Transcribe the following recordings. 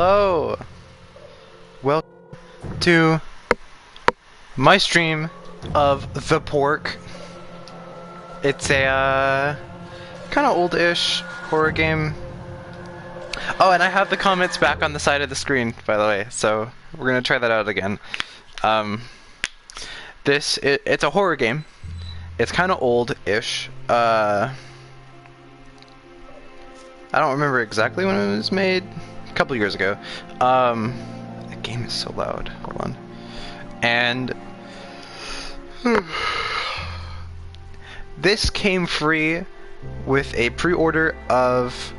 Hello! Welcome to my stream of The Pork. It's a kind of old-ish horror game. Oh, and I have the comments back on the side of the screen, by the way, so we're gonna try that out again. It's a horror game. It's kind of old-ish. I don't remember exactly when it was made. A couple years ago. The game is so loud. Hold on. And this came free with a pre-order of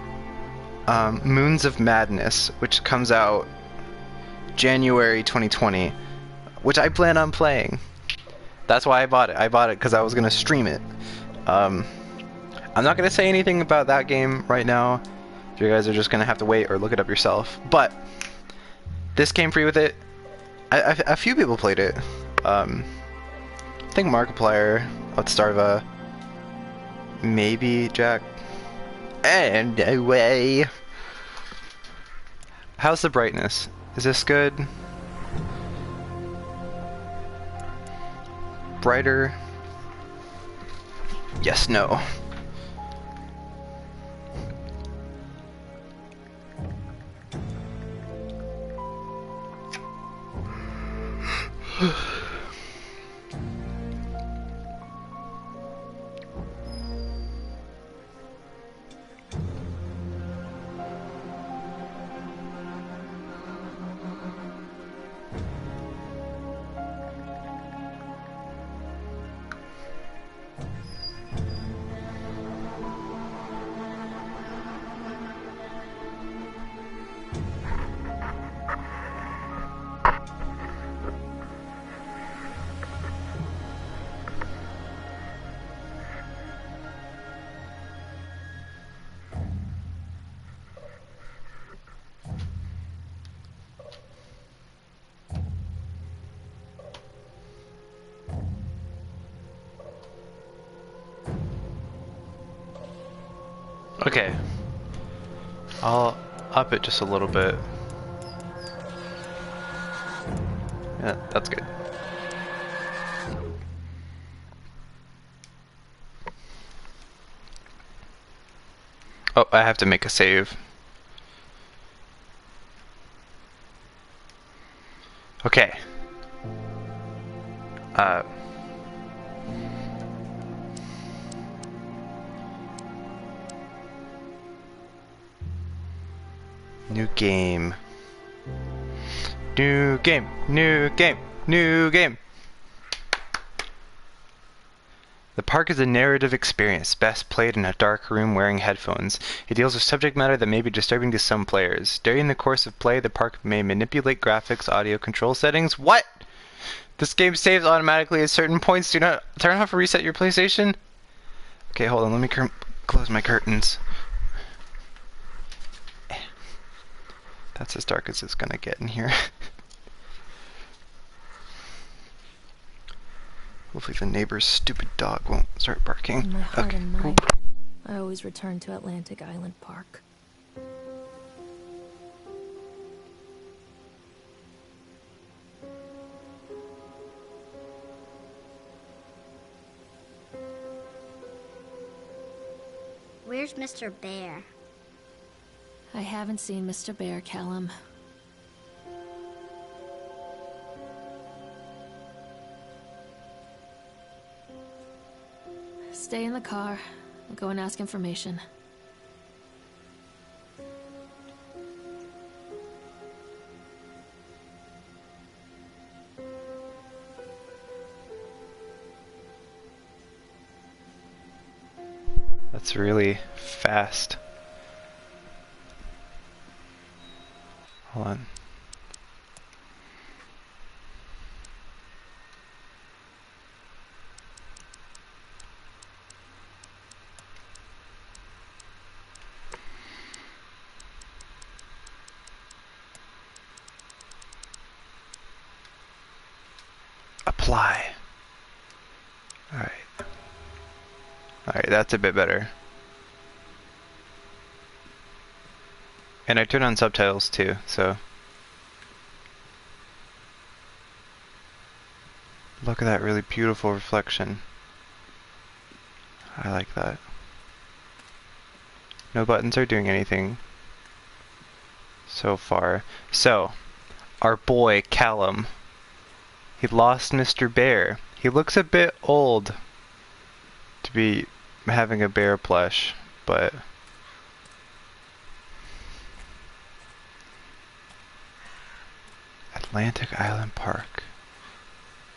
Moons of Madness, which comes out January 2020, which I plan on playing. That's why I bought it. I bought it because I was going to stream it. I'm not going to say anything about that game right now. You guys are just going to have to wait or look it up yourself. But this came free with it. A few people played it. I think Markiplier, Outstarva, maybe Jack. Anyway. How's the brightness? Is this good? Brighter? Yes, no. Okay, I'll up it just a little bit. Yeah, that's good. Oh, I have to make a save. Okay. New game. New game. New game. New game. The Park is a narrative experience, best played in a dark room wearing headphones. It deals with subject matter that may be disturbing to some players. During the course of play, the Park may manipulate graphics, audio control settings. What? This game saves automatically at certain points. Do not turn off or reset your PlayStation. Okay, hold on. Let me close my curtains. That's as dark as it's gonna get in here. Hopefully the neighbor's stupid dog won't start barking. In my heart Okay. and mind, Cool. I always return to Atlantic Island Park. Where's Mr. Bear? I haven't seen Mr. Bear, Callum. Stay in the car. I'll go and ask information. That's really fast. Hold on. Apply. Alright. Alright, that's a bit better. And I turned on subtitles too, so. Look at that really beautiful reflection. I like that. No buttons are doing anything so far. So, our boy Callum. He lost Mr. Bear. He looks a bit old to be having a bear plush, but Atlantic Island Park.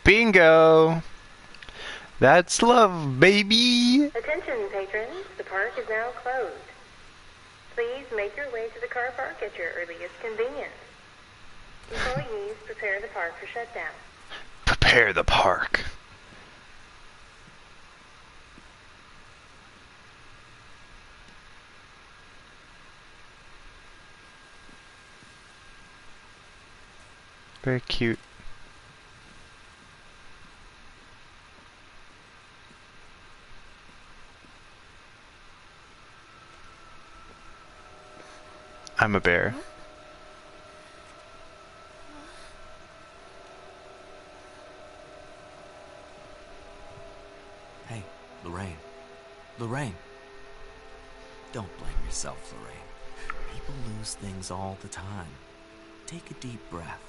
Bingo! That's love, baby! Attention, patrons. The park is now closed. Please make your way to the car park at your earliest convenience. Employees, prepare the park for shutdown. Prepare the park. Very cute. I'm a bear. Hey, Lorraine. Lorraine. Don't blame yourself, Lorraine. People lose things all the time. Take a deep breath.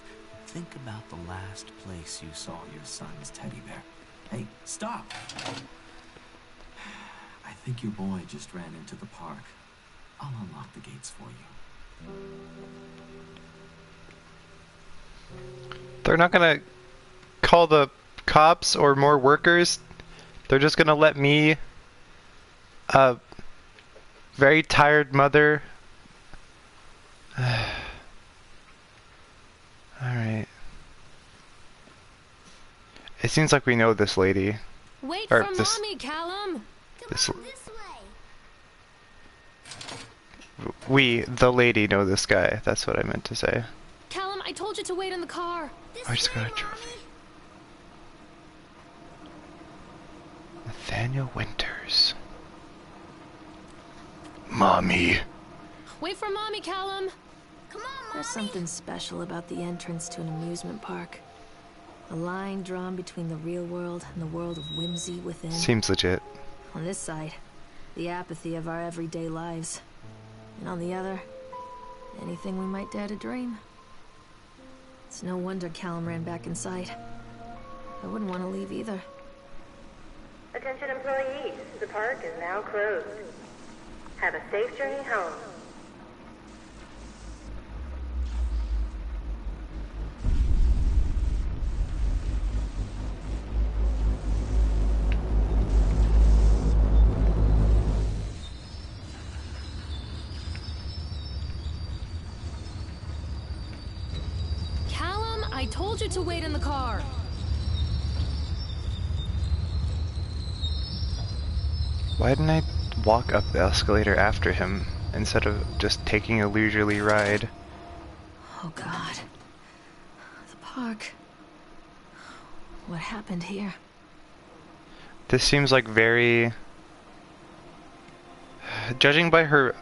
Think about the last place you saw your son's teddy bear. Hey, stop! I think your boy just ran into the park. I'll unlock the gates for you. They're not gonna call the cops or more workers. They're just gonna let me, a very tired mother. Alright. It seems like we know this lady. Wait Or for this- Mommy, Callum! This, This way. we, the lady, know this guy. That's what I meant to say. Callum, I told you to wait in the car. This I just way, got a trophy. Mommy. Nathaniel Winters. Mommy. Wait for Mommy, Callum! Come on, Mommy. There's something special about the entrance to an amusement park. A line drawn between the real world and the world of whimsy within. Seems legit. On this side, the apathy of our everyday lives. And on the other, anything we might dare to dream. It's no wonder Callum ran back inside. I wouldn't want to leave either. Attention, employees. The park is now closed. Have a safe journey home. Callum, I told you to wait in the car. Why didn't I walk up the escalator after him instead of just taking a leisurely ride? Oh God. The park. What happened here? This seems like very... Judging by her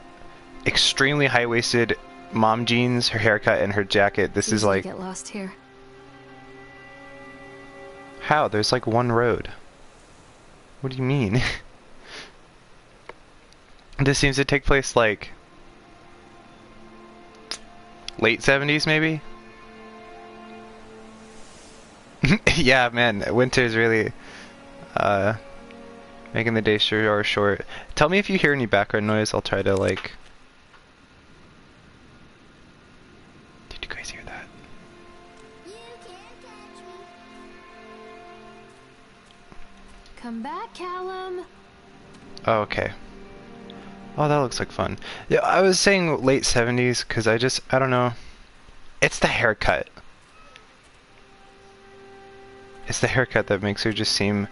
extremely high-waisted mom jeans, her haircut, and her jacket, this is Easy to like... get lost here. How? There's like one road. What do you mean? This seems to take place like... late 70s maybe? Yeah, man, winter's really making the day short. Tell me if you hear any background noise, I'll try to like... Did you guys hear that? You can't catch me. Come back, Callum. Oh, okay. Oh, that looks like fun. Yeah, I was saying late 70s because I don't know. It's the haircut. It's the haircut that makes her just seem...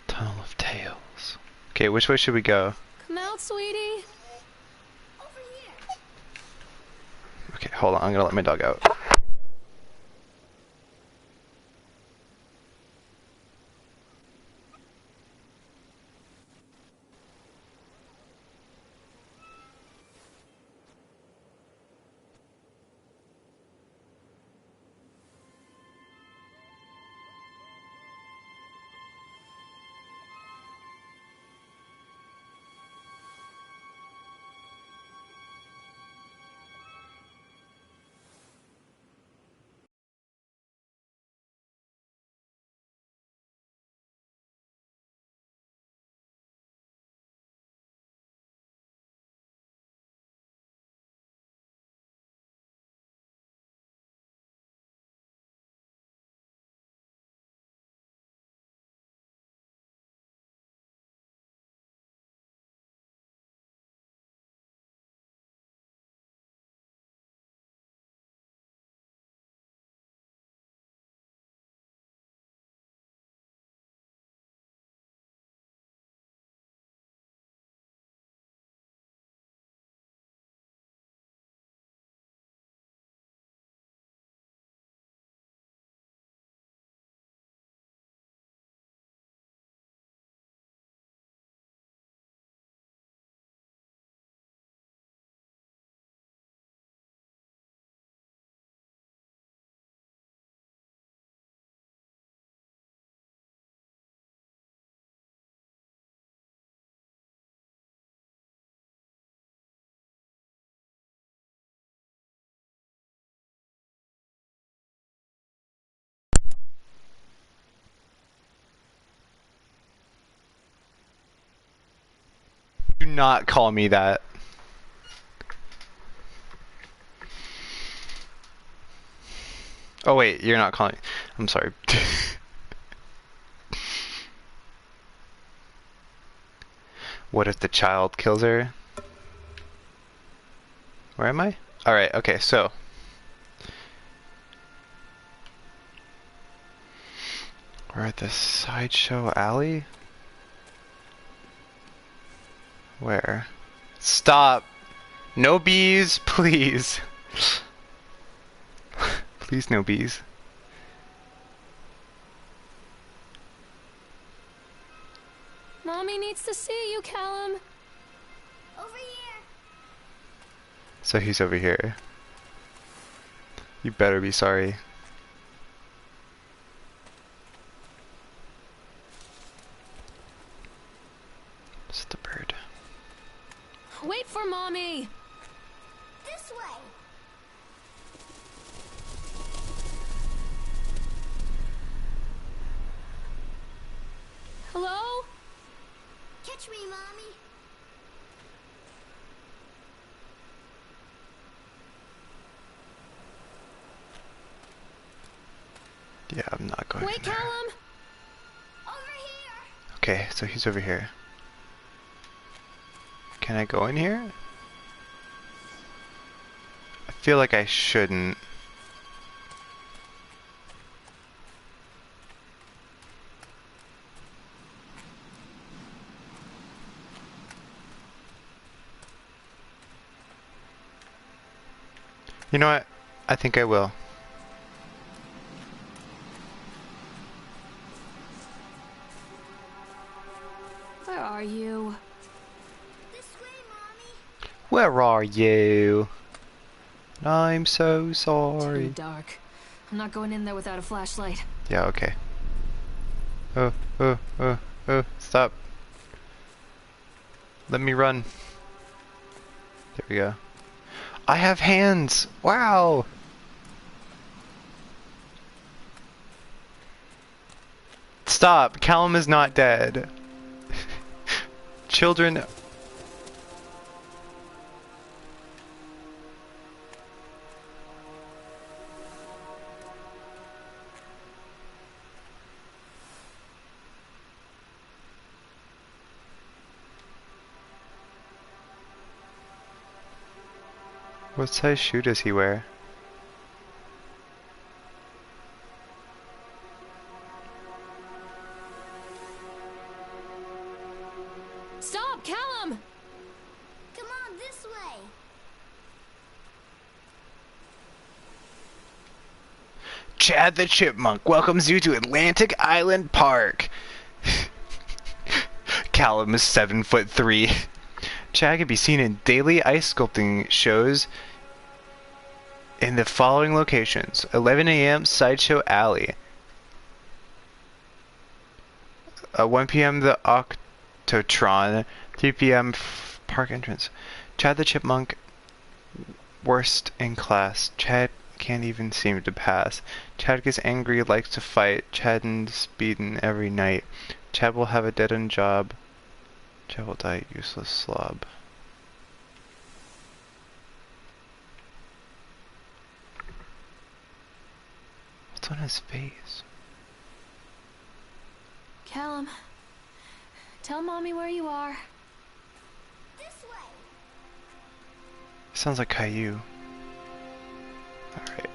Tunnel of Tales. Okay, which way should we go? Come out, sweetie. Over here. Okay, hold on, I'm gonna let my dog out. Do not call me that. Oh wait, you're not calling. I'm sorry. What if the child kills her? Where am I? Alright, okay, so. We're at the Sideshow Alley? Where? Stop! No bees, please! Please, no bees. Mommy needs to see you, Callum. Over here. So he's over here. You better be sorry. It's the bird. Wait for Mommy! This way. Hello? Catch me, Mommy. Yeah, I'm not going Wait, in there. Callum! Over here. Okay, so he's over here. Can I go in here? I feel like I shouldn't. You know what? I think I will. Where are you? This way, Mommy. Where are you? I'm so Too sorry. dark. I'm not going in there without a flashlight. Yeah, okay. Oh, stop. Let me run. There we go. I have hands! Wow! Stop! Callum is not dead. Children... What size shoe does he wear? Stop, Callum! Come on, this way. Chad the Chipmunk welcomes you to Atlantic Island Park. Callum is 7'3". Chad can be seen in daily ice sculpting shows in the following locations: 11 a.m. Sideshow Alley, 1 p.m. the Octotron, 3 p.m. Park entrance. Chad the Chipmunk, worst in class. Chad can't even seem to pass. Chad gets angry, likes to fight. Chad is beaten every night. Chad will have a dead-end job. Chad will die a useless slob. What's on his face? Callum, tell Mommy where you are. This way. Sounds like Caillou. Alright.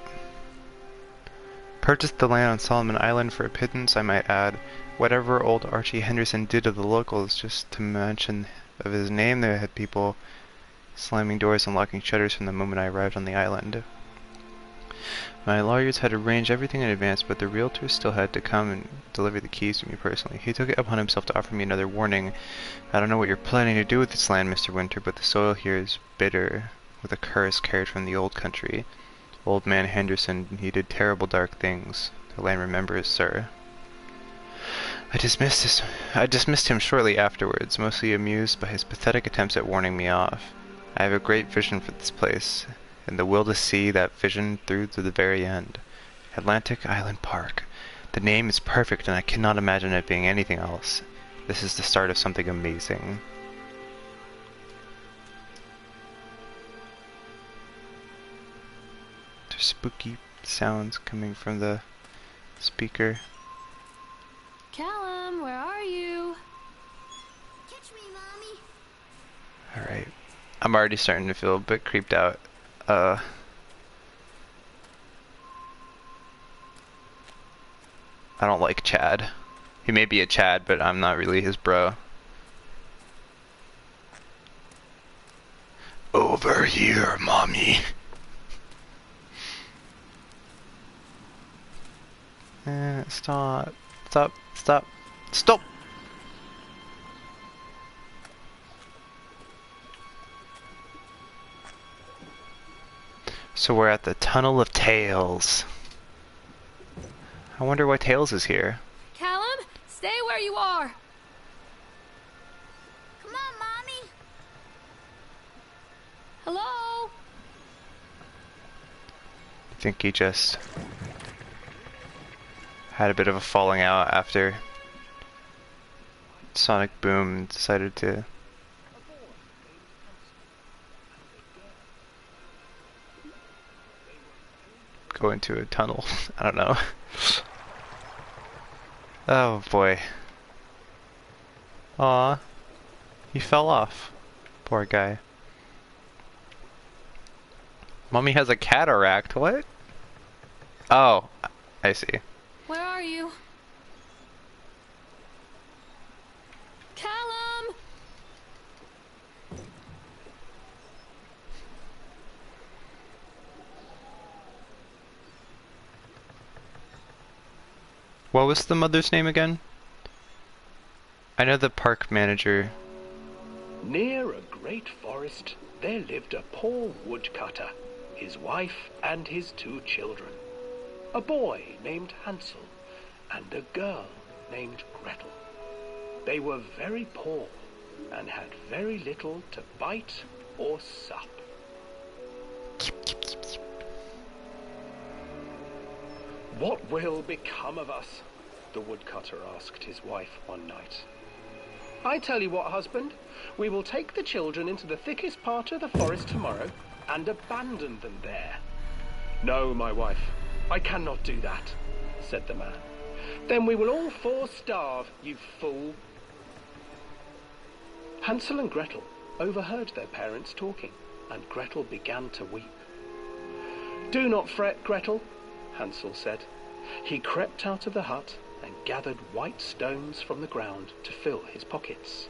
Purchased the land on Solomon Island for a pittance, I might add. Whatever old Archie Henderson did to the locals, just to mention of his name, they had people slamming doors and locking shutters from the moment I arrived on the island. My lawyers had arranged everything in advance, but the realtor still had to come and deliver the keys to me personally. He took it upon himself to offer me another warning. I don't know what you're planning to do with this land, Mr. Winter, but the soil here is bitter, with a curse carried from the old country. Old man Henderson, he did terrible dark things. The land remembers, sir. I dismissed him shortly afterwards, mostly amused by his pathetic attempts at warning me off. I have a great vision for this place, and the will to see that vision through to the very end. Atlantic Island Park. The name is perfect, and I cannot imagine it being anything else. This is the start of something amazing. spooky sounds coming from the speaker. Callum, where are you? Catch me, Mommy. Alright. I'm already starting to feel a bit creeped out. I don't like Chad. He may be a Chad, but I'm not really his bro. Over here, mommy. Stop. Stop. Stop. Stop! So we're at the Tunnel of Tales. I wonder why Tails is here. Callum, stay where you are. Come on, Mommy. Hello? I think he just had a bit of a falling out after Sonic Boom decided to go into a tunnel. I don't know. Oh boy. Aw. He fell off. Poor guy. Mommy has a cataract, what? Oh, I see. Where are you? Callum! What was the mother's name again? I know the park manager. Near a great forest, there lived a poor woodcutter, his wife and his 2 children. A boy named Hansel and a girl named Gretel. They were very poor and had very little to bite or sup. What will become of us? The woodcutter asked his wife one night. I tell you what, husband, we will take the children into the thickest part of the forest tomorrow and abandon them there. No, my wife, I cannot do that, said the man. Then we will all 4 starve, you fool. Hansel and Gretel overheard their parents talking, and Gretel began to weep. Do not fret, Gretel, Hansel said. He crept out of the hut and gathered white stones from the ground to fill his pockets.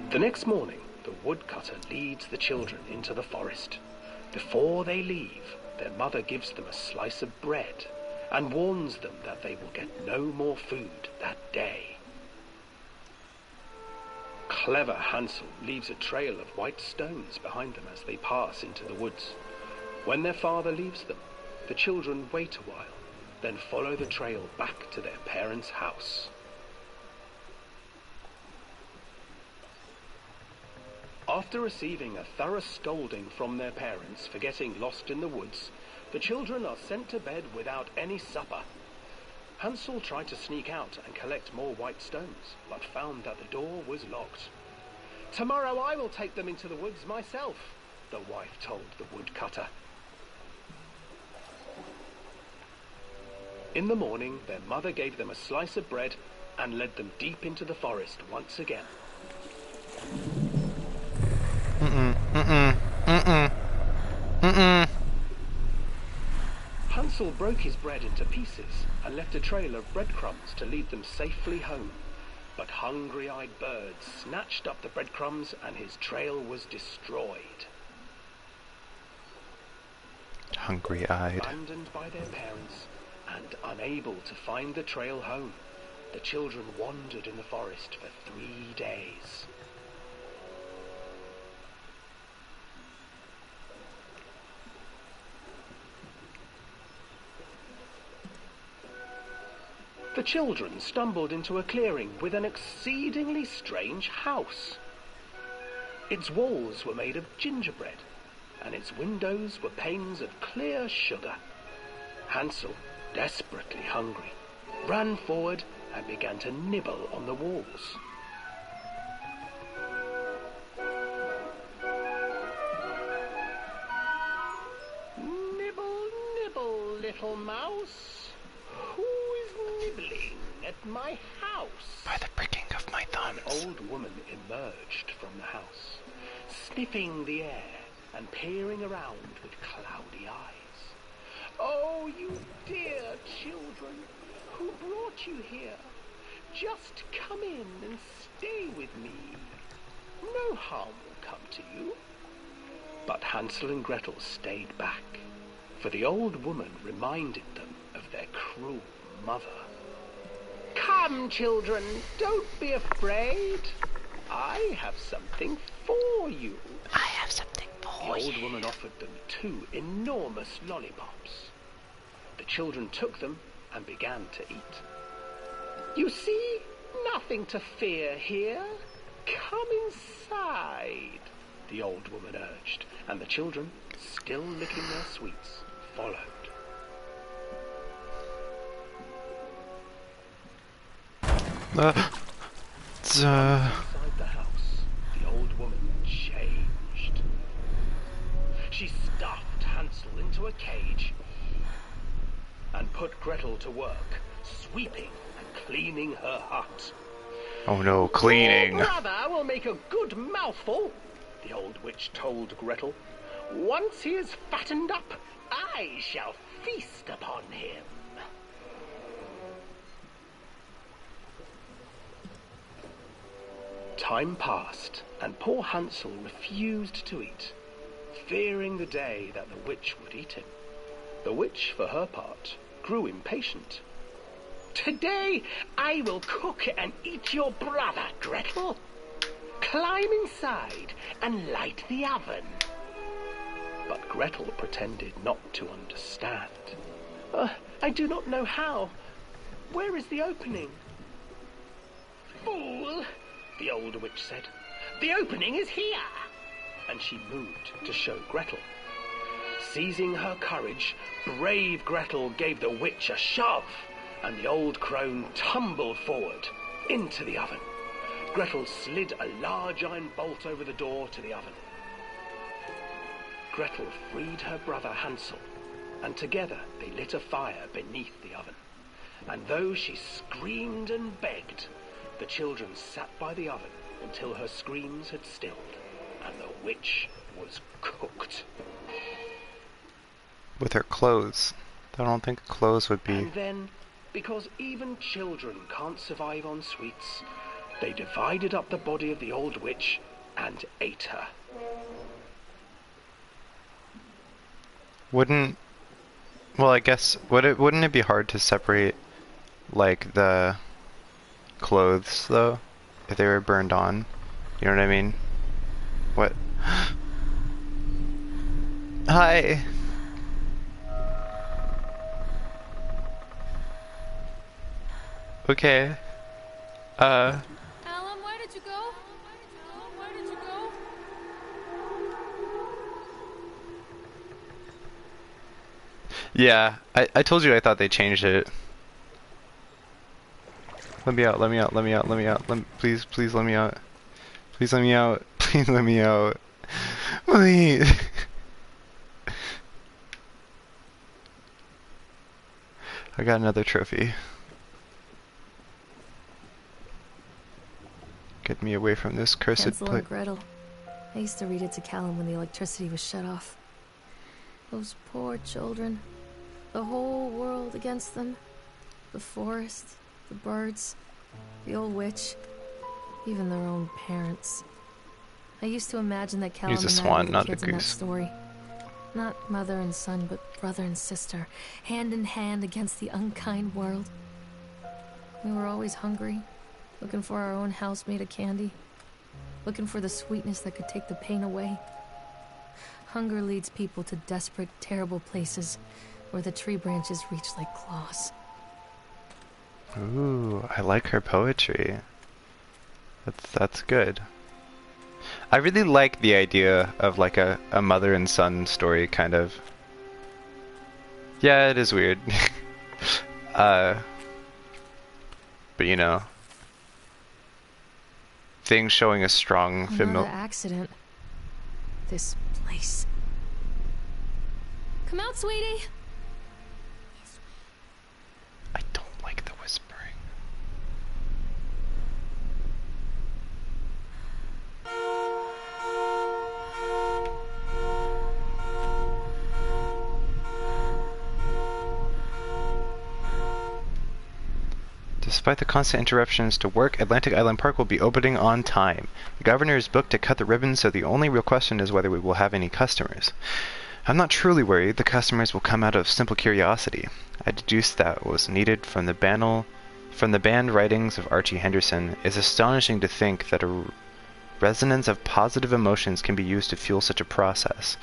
The next morning, the woodcutter leads the children into the forest. Before they leave, their mother gives them a slice of bread and warns them that they will get no more food that day. Clever Hansel leaves a trail of white stones behind them as they pass into the woods. When their father leaves them, the children wait a while, then follow the trail back to their parents' house. After receiving a thorough scolding from their parents for getting lost in the woods, the children are sent to bed without any supper. Hansel tried to sneak out and collect more white stones, but found that the door was locked. Tomorrow I will take them into the woods myself, the wife told the woodcutter. In the morning, their mother gave them a slice of bread and led them deep into the forest once again. Hansel broke his bread into pieces and left a trail of breadcrumbs to lead them safely home. But hungry-eyed birds snatched up the breadcrumbs and his trail was destroyed. Hungry-eyed. Abandoned by their parents and unable to find the trail home, the children wandered in the forest for 3 days. The children stumbled into a clearing with an exceedingly strange house. Its walls were made of gingerbread, and its windows were panes of clear sugar. Hansel, desperately hungry, ran forward and began to nibble on the walls. little mouse. Who is nibbling at my house? By the pricking of my An thumbs. old woman emerged from the house, sniffing the air and peering around with cloudy eyes. Oh, you dear children, who brought you here? Just come in and stay with me. No harm will come to you. But Hansel and Gretel stayed back, for the old woman reminded them of their cruel mother. Come, children, don't be afraid. I have something for you. I have something for The old woman offered them 2 enormous lollipops. The children took them and began to eat. You see, nothing to fear here. Come inside, the old woman urged, and the children, still licking their sweets, followed. Inside the house, the old woman changed. She stuffed Hansel into a cage and put Gretel to work, sweeping and cleaning her hut. Oh no, cleaning. Your brother will make a good mouthful, the old witch told Gretel. Once he is fattened up, I shall feast upon him. Time passed, and poor Hansel refused to eat, fearing the day that the witch would eat him. The witch, for her part, grew impatient. Today I will cook and eat your brother, Gretel. Climb inside and light the oven. But Gretel pretended not to understand. I do not know how. Where is the opening? Fool, the old witch said. The opening is here. And she moved to show Gretel. Seizing her courage, brave Gretel gave the witch a shove, and the old crone tumbled forward into the oven. Gretel slid a large iron bolt over the door to the oven. Gretel freed her brother Hansel, and together they lit a fire beneath the oven. And though she screamed and begged, the children sat by the oven until her screams had stilled, and the witch was cooked. With her clothes. I don't think clothes would be. And then, because even children can't survive on sweets, they divided up the body of the old witch and ate her. Wouldn't... Well, I guess... Wouldn't it be hard to separate, like, the clothes, though? If they were burned on? You know what I mean? What? Hi! Okay. Alan, where did you go? Alan, where did you go? Yeah, I told you I thought they changed it. Let me out, let me out, let me out, let me out. Please, please let me out. Please let me out. Please let me out. Please. I got another trophy. Get me away from this cursed Hansel place. and Gretel. I used to read it to Callum when the electricity was shut off. Those poor children. The whole world against them. The forest, the birds, the old witch, even their own parents. I used to imagine that Callum He's a and I swan, were the not a kids in that goose. story. Not mother and son, but brother and sister, hand in hand against the unkind world. We were always hungry, looking for our own house made of candy, looking for the sweetness that could take the pain away. Hunger leads people to desperate, terrible places where the tree branches reach like claws. Ooh, I like her poetry. That's good. I really like the idea of like a mother and son story, kind of. Yeah, it is weird. But you know, things showing a strong Another accident. This place. Come out, sweetie. Despite the constant interruptions to work, Atlantic Island Park will be opening on time. The governor is booked to cut the ribbon, so the only real question is whether we will have any customers. I'm not truly worried. The customers will come out of simple curiosity. I deduced that what was needed from the banned writings of Archie Henderson. It's astonishing to think that a resonance of positive emotions can be used to fuel such a process.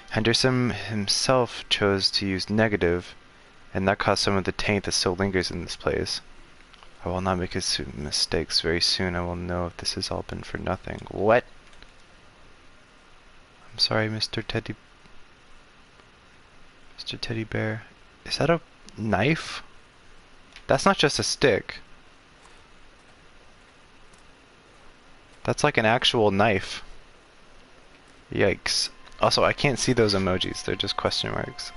Henderson himself chose to use negative, and that caused some of the taint that still lingers in this place. I will not make mistakes. Very soon I will know if this has all been for nothing. What? I'm sorry, Mr. Teddy Bear. Is that a knife? That's not just a stick. That's like an actual knife. Yikes. Also, I can't see those emojis. They're just question marks.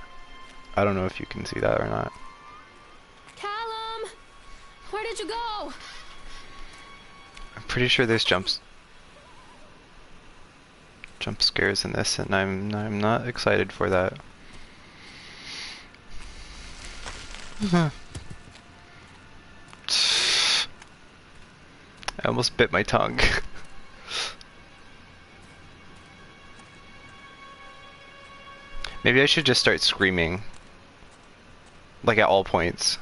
I don't know if you can see that or not. Callum! Where did you go? I'm pretty sure there's jump scares in this, and I'm not excited for that. I almost bit my tongue. Maybe I should just start screaming. Like at all points.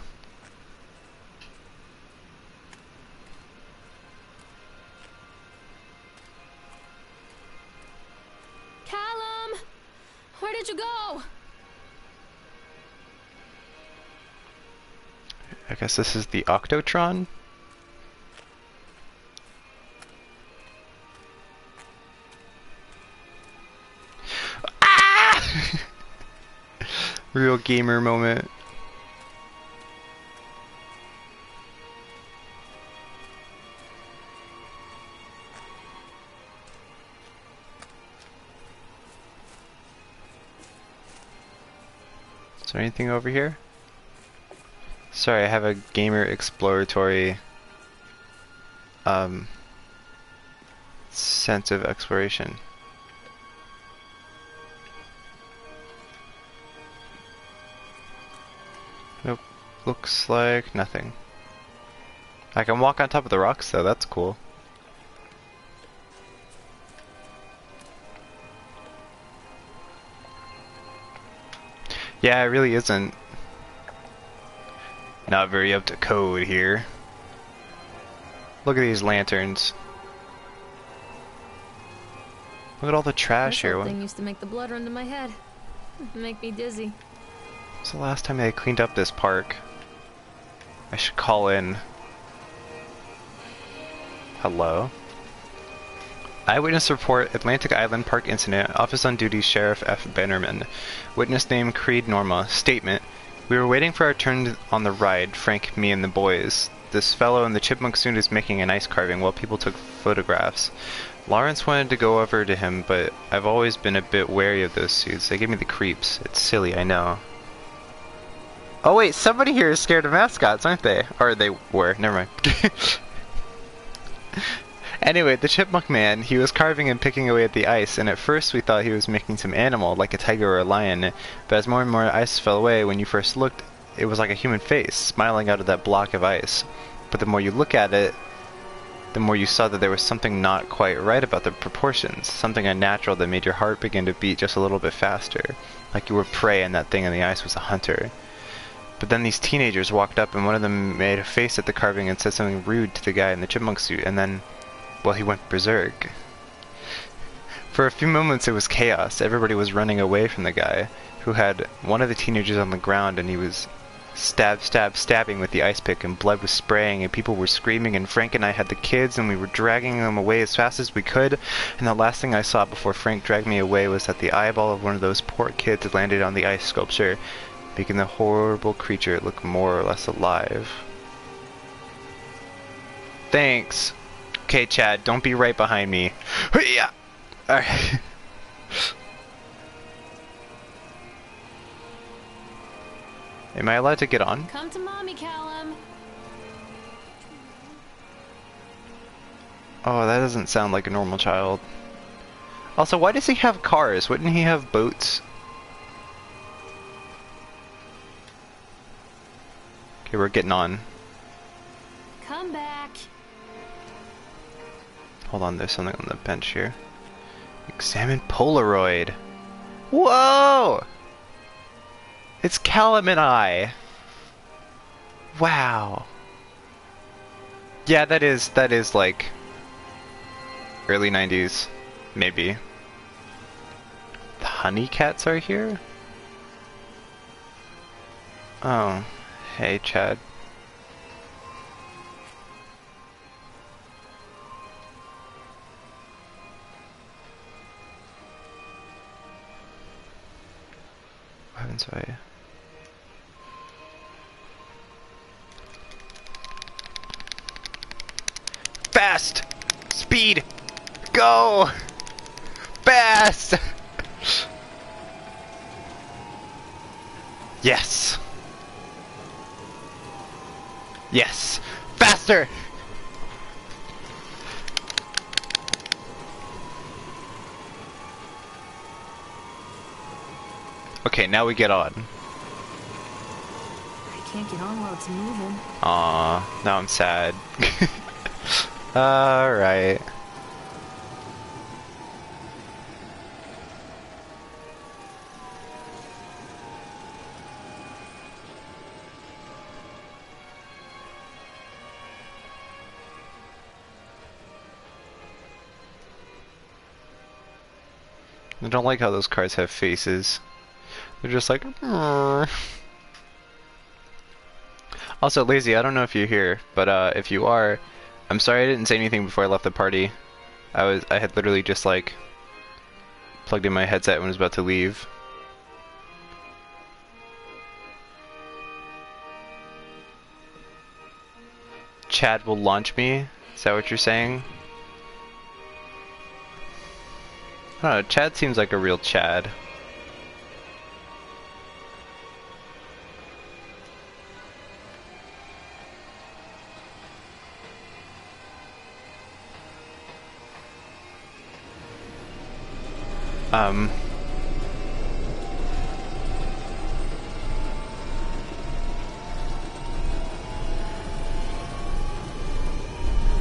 Callum! Where did you go? I guess this is the Octotron? Ah! Real gamer moment. Is there anything over here? Sorry, I have a gamer exploratory sense of exploration. Nope, looks like nothing. I can walk on top of the rocks though, that's cool. Yeah, it really isn't. Not very up to code here. Look at these lanterns. Look at all the trash here. This thing used to make the blood run to my head. Make me dizzy. When's the last time they cleaned up this park? I should call in. Hello? Eyewitness report, Atlantic Island Park incident, Office on Duty, Sheriff F. Bannerman. Witness name, Creed Norma. Statement. We were waiting for our turn on the ride, Frank, me, and the boys. This fellow in the chipmunk suit is making an ice carving while people took photographs. Lawrence wanted to go over to him, but I've always been a bit wary of those suits. They give me the creeps. It's silly, I know. Oh wait, somebody here is scared of mascots, aren't they? Or they were, never mind. Anyway, the chipmunk man, he was carving and picking away at the ice, and at first we thought he was making some animal, like a tiger or a lion, but as more and more ice fell away, when you first looked, it was like a human face, smiling out of that block of ice. But the more you look at it, the more you saw that there was something not quite right about the proportions, something unnatural that made your heart begin to beat just a little bit faster, like you were prey and that thing in the ice was a hunter. But then these teenagers walked up and one of them made a face at the carving and said something rude to the guy in the chipmunk suit, and then, well, he went berserk. For a few moments it was chaos. Everybody was running away from the guy, who had one of the teenagers on the ground, and he was stabbing with the ice pick, and blood was spraying, and people were screaming, and Frank and I had the kids, and we were dragging them away as fast as we could, and the last thing I saw before Frank dragged me away was that the eyeball of one of those poor kids landed on the ice sculpture, making the horrible creature look more or less alive. Thanks. Okay, Chad, don't be right behind me. Yeah. Alright. Am I allowed to get on? Come to mommy, Callum. Oh, that doesn't sound like a normal child. Also, why does he have cars? Wouldn't he have boats? Okay, we're getting on. Come back. Hold on, there's something on the bench here. Examine Polaroid. Whoa! It's Callum and I. Wow. Yeah, that is like early 90s, maybe. The honey cats are here? Oh, hey Chad. What happens if I... Fast! Speed! Go! Fast! Yes! Yes! Faster! Okay, now we get on. I can't get on while it's moving. Aw, now I'm sad. Alright. I don't like how those cars have faces. They're just like, "Arr." Also, Lazy, I don't know if you're here, but if you are, I'm sorry I didn't say anything before I left the party. I had literally just like plugged in my headset and was about to leave. Chad will launch me? Is that what you're saying? I don't know, Chad seems like a real Chad.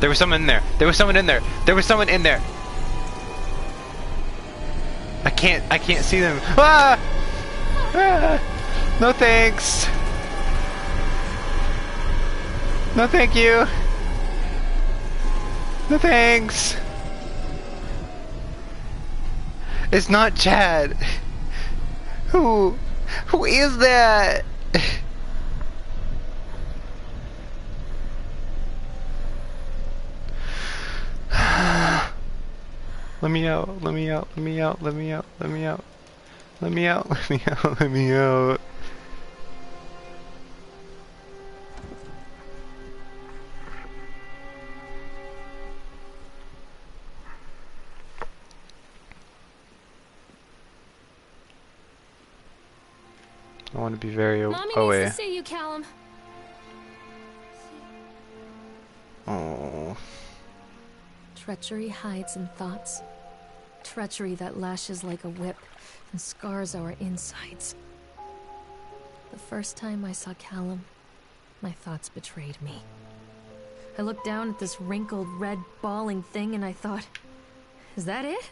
There was someone in there. There was someone in there. There was someone in there. I can't see them. Ah! Ah! No thanks. No thank you. No thanks. It's not Chad. Who is that? Let me out, let me out, let me out, let me out, let me out. Let me out, let me out, let me out. I want to be very Mommy away. needs to see you, Callum. Oh. Treachery hides in thoughts. Treachery that lashes like a whip and scars our insides. The first time I saw Callum, my thoughts betrayed me. I looked down at this wrinkled, red, bawling thing and I thought, is that it?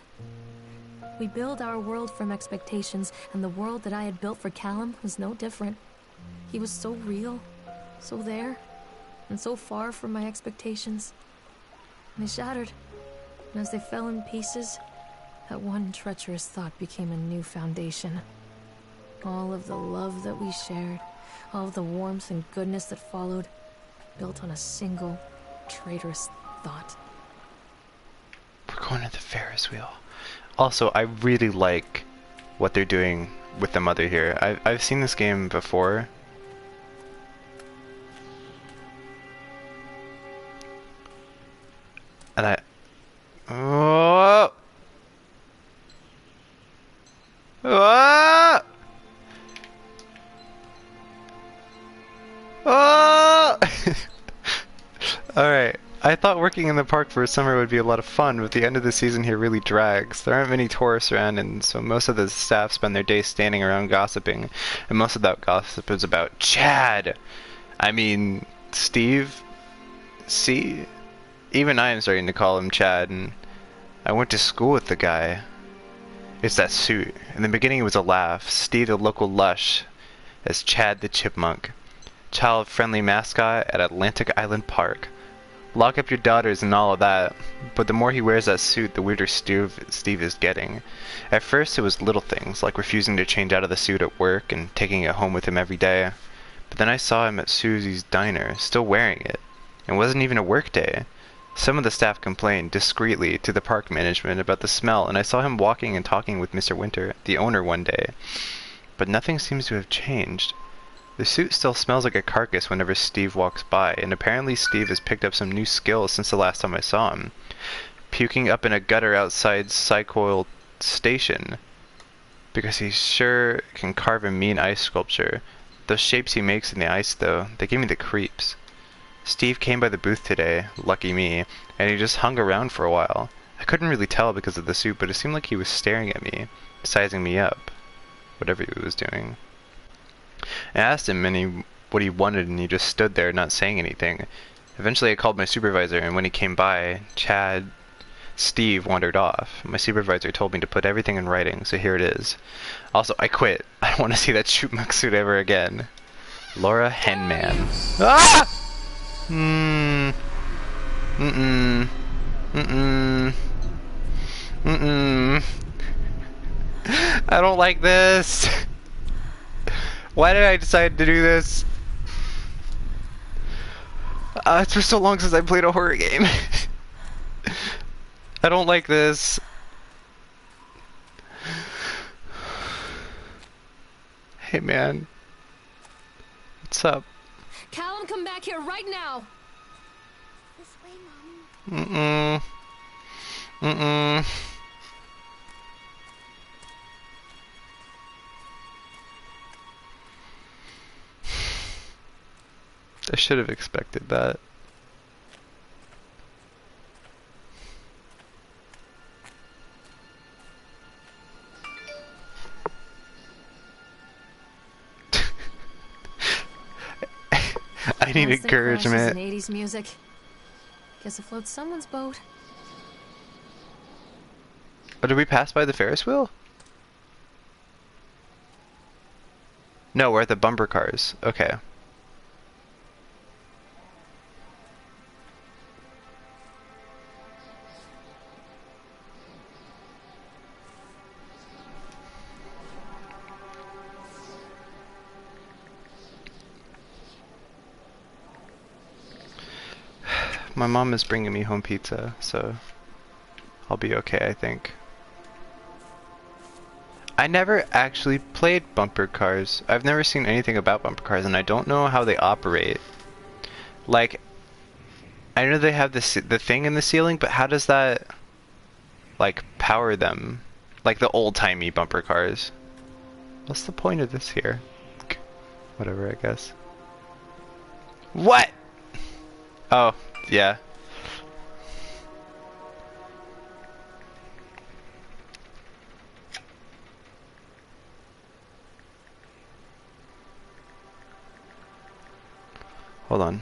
We build our world from expectations, and the world that I had built for Callum was no different. He was so real, so there, and so far from my expectations. They shattered, and as they fell in pieces, that one treacherous thought became a new foundation. All of the love that we shared, all of the warmth and goodness that followed, built on a single, traitorous thought. We're going to the Ferris wheel. Also, I really like what they're doing with the mother here. I've seen this game before. And oh! Oh! Oh! Alright. I thought working in the park for a summer would be a lot of fun, but the end of the season here really drags. There aren't many tourists around, and so most of the staff spend their days standing around gossiping, and most of that gossip is about Chad. I mean, Steve See? Even I am starting to call him Chad, and I went to school with the guy. It's that suit. In the beginning it was a laugh. Steve the local lush as Chad the Chipmunk. Child-friendly mascot at Atlantic Island Park. Lock up your daughters and all of that, but the more he wears that suit, the weirder Steve is getting. At first it was little things, like refusing to change out of the suit at work and taking it home with him every day. But then I saw him at Susie's diner, still wearing it. It wasn't even a work day. Some of the staff complained, discreetly, to the park management about the smell, and I saw him walking and talking with Mr. Winter, the owner, one day. But nothing seems to have changed. The suit still smells like a carcass whenever Steve walks by, and apparently Steve has picked up some new skills since the last time I saw him. Puking up in a gutter outside Psychoil Station. Because he sure can carve a mean ice sculpture. Those shapes he makes in the ice, though, they give me the creeps. Steve came by the booth today, lucky me, and he just hung around for a while. I couldn't really tell because of the suit, but it seemed like he was staring at me, sizing me up. Whatever he was doing. I asked him what he wanted, and he just stood there not saying anything. Eventually I called my supervisor, and when he came by, Steve wandered off. My supervisor told me to put everything in writing, so here it is. Also, I quit. I don't want to see that chipmunk suit ever again. Laura Henman. Ah! I don't like this. Why did I decide to do this? It's been so long since I played a horror game. I don't like this. Hey man. What's up? Callum, come back here right now! This way, Mommy. I should have expected that. I need Constant encouragement. crashes and 80s music. Guess it floats someone's boat. Oh, did we pass by the Ferris wheel? No, we're at the bumper cars. Okay. My mom is bringing me home pizza, so I'll be okay, I think. I never actually played bumper cars. I've never seen anything about bumper cars, and I don't know how they operate. Like, I know they have the thing in the ceiling, but how does that, like, power them? Like the old-timey bumper cars. What's the point of this here? Whatever, I guess. What? Oh, yeah. Hold on.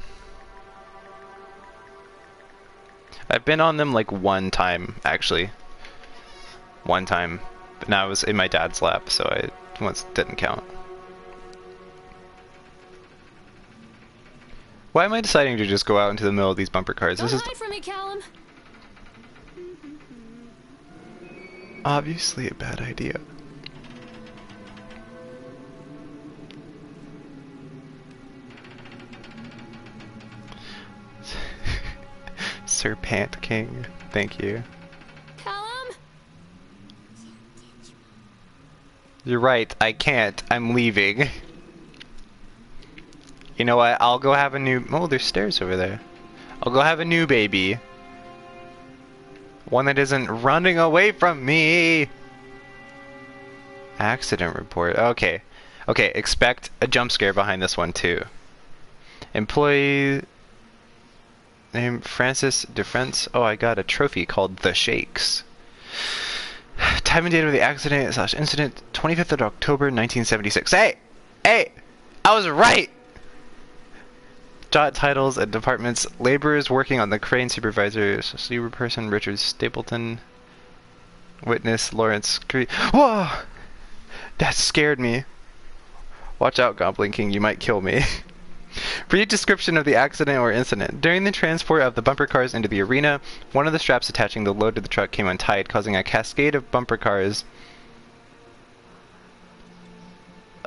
I've been on them like one time, actually. One time. But now I was in my dad's lap, so I once didn't count. Why am I deciding to just go out into the middle of these bumper cars? Don't This is hide from me, Callum. obviously a bad idea. Sir Pant King, thank you. Callum? You're right, I can't. I'm leaving. You know what? I'll go have a new... Oh, there's stairs over there. I'll go have a new baby. One that isn't running away from me. Accident report. Okay. Okay, expect a jump scare behind this one, too. Employee... named Francis Defense. Oh, I got a trophy called The Shakes. Time and date of the accident / incident, 25th of October, 1976. Hey! Hey! I was right! Job titles and departments. Laborers working on the crane supervisor. Super person Richard Stapleton. Witness Lawrence Cree. Whoa! That scared me. Watch out, Goblin King, you might kill me. Brief description of the accident or incident. During the transport of the bumper cars into the arena, one of the straps attaching the load to the truck came untied, causing a cascade of bumper cars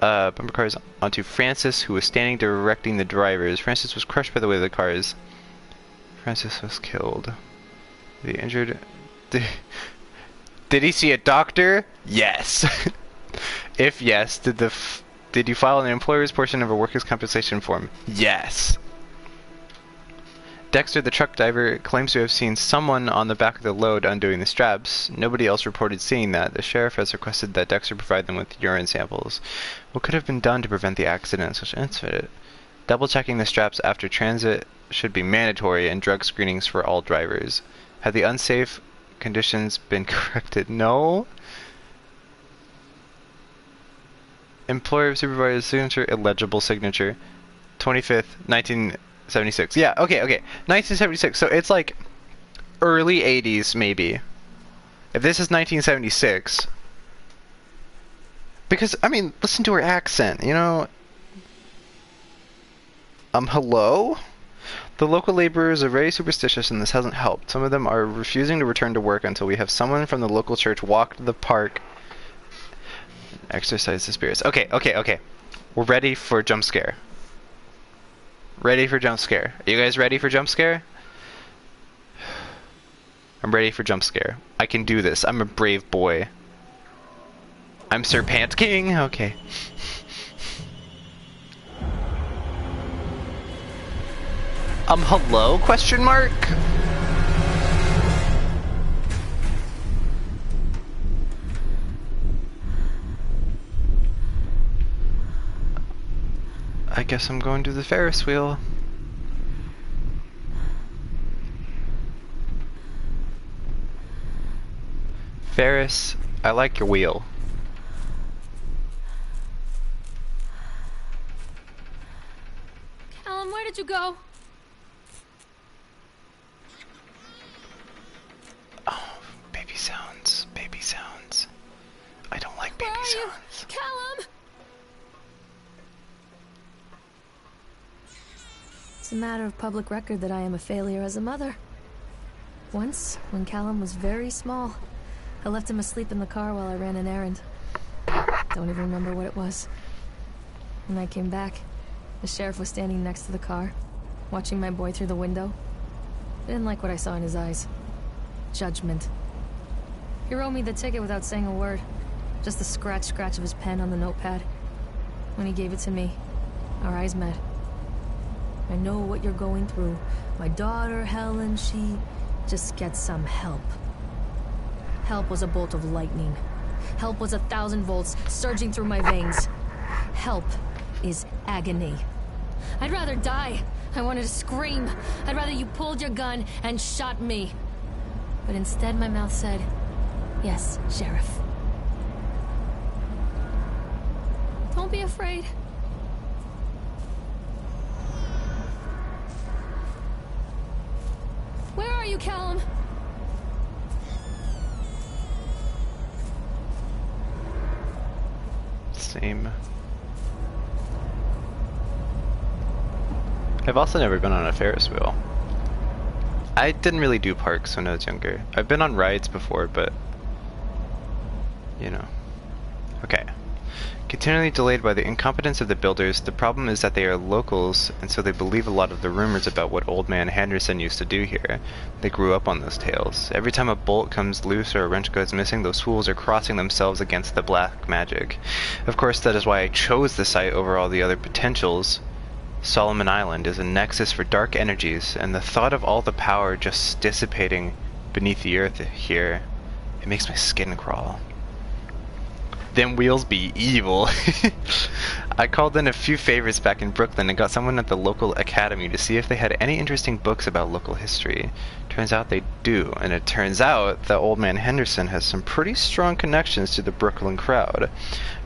onto Francis, who was standing directing the drivers. Francis was crushed by the weight of the cars. Francis was killed. The injured... Did he see a doctor? Yes. If yes, did you file an employer's portion of a workers' compensation form? Yes. Dexter, the truck driver, claims to have seen someone on the back of the load undoing the straps. Nobody else reported seeing that. The sheriff has requested that Dexter provide them with urine samples. What could have been done to prevent the accident? Such an incident. Double-checking the straps after transit should be mandatory, and drug screenings for all drivers. Have the unsafe conditions been corrected? No. Employer supervisor signature, illegible signature. 25th, 1976. Yeah, okay. 1976. So it's like early 80s, maybe. If this is 1976. Because, I mean, listen to her accent, you know? Hello? The local laborers are very superstitious and this hasn't helped. Some of them are refusing to return to work until we have someone from the local church walk to the park. Exercise the spirits. Okay. We're ready for jump scare. Ready for jump scare. Are you guys ready for jump scare? I'm ready for jump scare. I can do this. I'm a brave boy. I'm Sir Pant King. Okay. Hello? Question mark? I guess I'm going to the Ferris wheel. Ferris, I like your wheel. Callum, where did you go? Oh, baby sounds. Baby sounds. I don't like baby sounds. Callum! It's a matter of public record that I am a failure as a mother. Once, when Callum was very small, I left him asleep in the car while I ran an errand. Don't even remember what it was. When I came back, the sheriff was standing next to the car, watching my boy through the window. I didn't like what I saw in his eyes. Judgment. He wrote me the ticket without saying a word. Just the scratch of his pen on the notepad. When he gave it to me, our eyes met. I know what you're going through. My daughter, Helen, she just gets some help. Help was a bolt of lightning. Help was 1,000 volts surging through my veins. Help is agony. I'd rather die. I wanted to scream. I'd rather you pulled your gun and shot me. But instead my mouth said, yes, Sheriff. Don't be afraid. Where are you, Callum? Same. I've also never been on a Ferris wheel. I didn't really do parks when I was younger. I've been on rides before, but... you know. Okay. Continually delayed by the incompetence of the builders, the problem is that they are locals, and so they believe a lot of the rumors about what Old Man Henderson used to do here. They grew up on those tales. Every time a bolt comes loose or a wrench goes missing, those fools are crossing themselves against the black magic. Of course, that is why I chose the site over all the other potentials. Solomon Island is a nexus for dark energies, and the thought of all the power just dissipating beneath the earth here, it makes my skin crawl. Them wheels be evil. I called in a few favorites back in Brooklyn and got someone at the local academy to see if they had any interesting books about local history. Turns out they do, and it turns out that Old Man Henderson has some pretty strong connections to the Brooklyn crowd.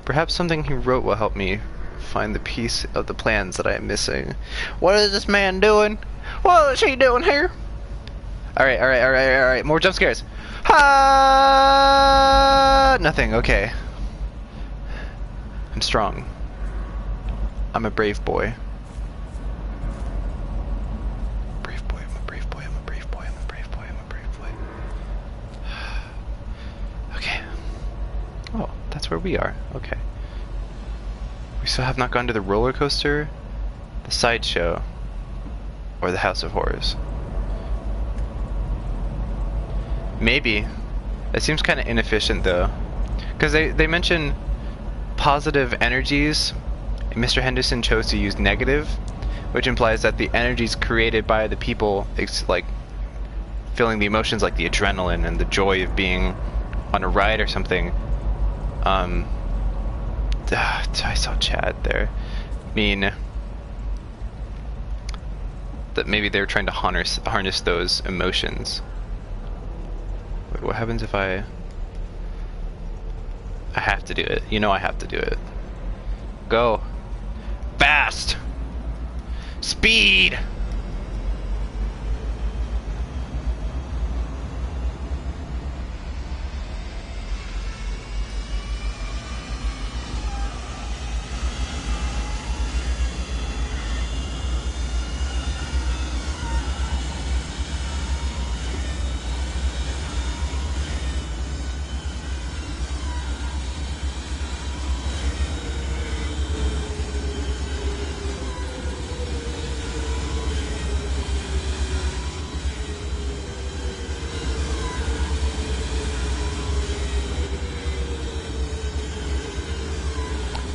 Perhaps something he wrote will help me find the piece of the plans that I am missing. What is this man doing? What is he doing here? Alright, alright, alright, alright. More jump scares. Ah! Nothing, okay. I'm strong. I'm a brave boy. Brave boy, I'm a brave boy, I'm a brave boy, I'm a brave boy, I'm a brave boy. Okay. Oh, that's where we are. Okay. We still have not gone to the roller coaster, the sideshow, or the House of Horrors. Maybe. It seems kind of inefficient though. Because they mention positive energies, and Mr. Henderson chose to use negative, which implies that the energies created by the people, like feeling the emotions like the adrenaline and the joy of being on a ride or something. I saw Chad there. I mean that maybe they're trying to harness those emotions. Wait, what happens if I have to do it? You know I have to do it. Go. Fast! Speed!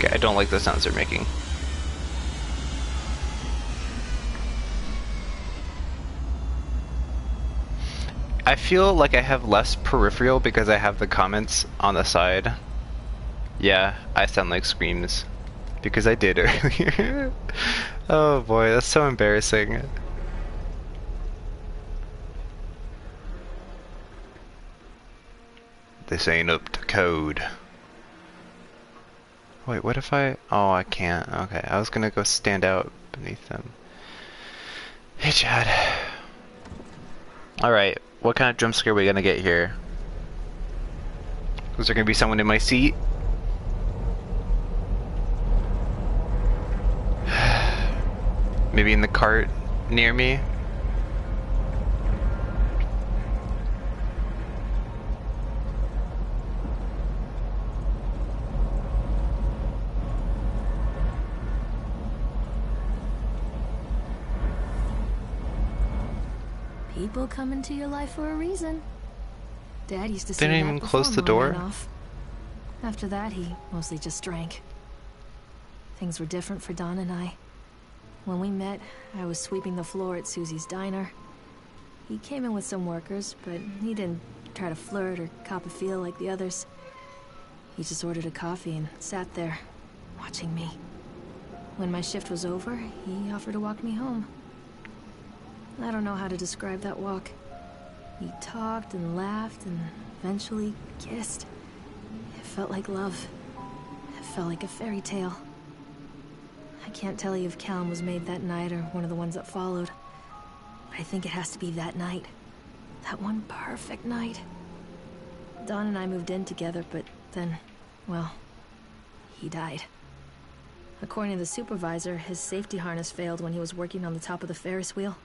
Okay, I don't like the sounds they're making. I feel like I have less peripheral because I have the comments on the side. Yeah, I sound like Screams. Because I did earlier. Oh boy, that's so embarrassing. This ain't up to code. Wait, what if I... Oh, I can't. Okay, I was gonna go stand out beneath them. Hey, Chad. Alright, what kind of jump scare are we gonna get here? Is there gonna be someone in my seat? Maybe in the cart near me? People come into your life for a reason. Dad used to say They didn't that even before close the Mom door? ran off. After that, he mostly just drank. Things were different for Don and I. When we met, I was sweeping the floor at Susie's diner. He came in with some workers, but he didn't try to flirt or cop a feel like the others. He just ordered a coffee and sat there, watching me. When my shift was over, he offered to walk me home. I don't know how to describe that walk. We talked and laughed and eventually kissed. It felt like love. It felt like a fairy tale. I can't tell you if Callum was made that night or one of the ones that followed. But I think it has to be that night. That one perfect night. Don and I moved in together, but then, well, he died. According to the supervisor, his safety harness failed when he was working on the top of the Ferris wheel.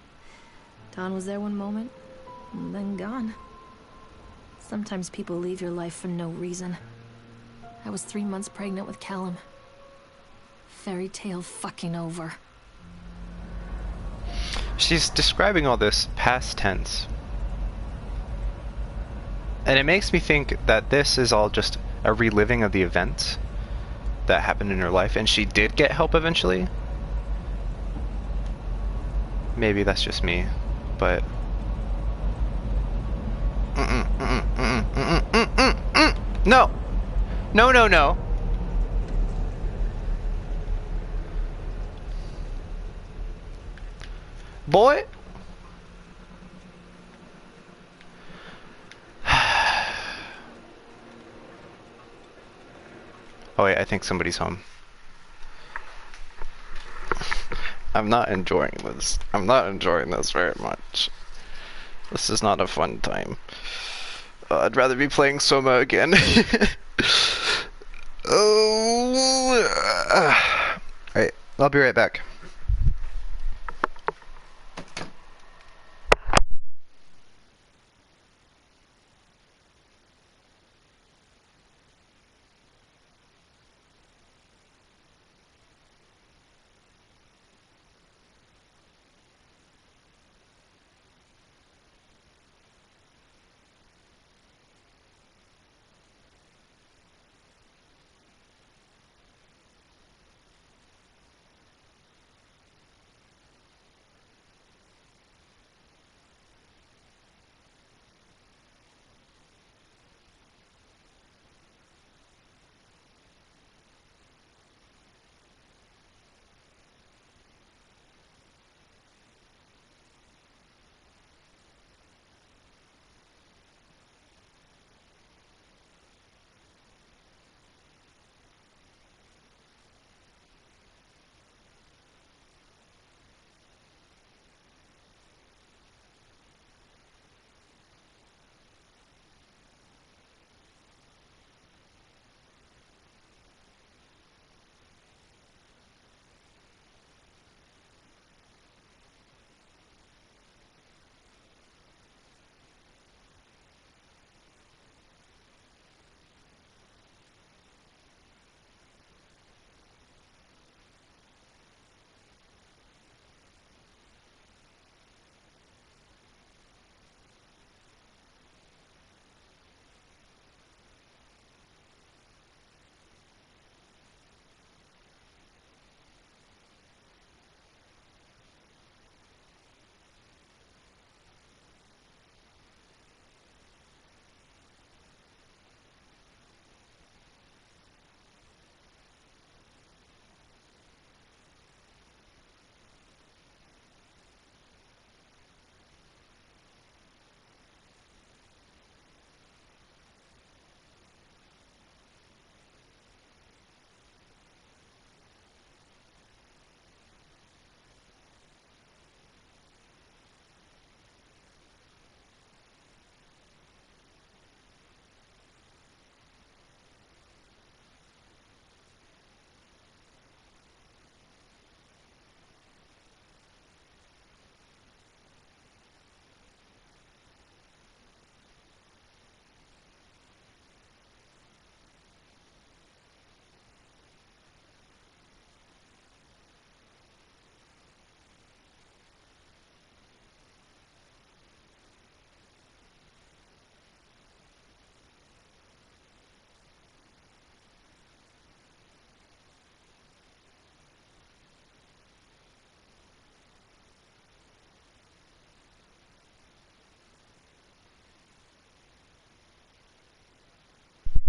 Don was there one moment, and then gone. Sometimes people leave your life for no reason. I was 3 months pregnant with Callum. Fairy tale fucking over. She's describing all this past tense. And it makes me think that this is all just a reliving of the events that happened in her life, and she did get help eventually. Maybe that's just me, but... No! No, no, no! Boy! Oh wait, I think somebody's home. I'm not enjoying this. I'm not enjoying this very much. This is not a fun time. I'd rather be playing Soma again. Oh. Alright, I'll be right back.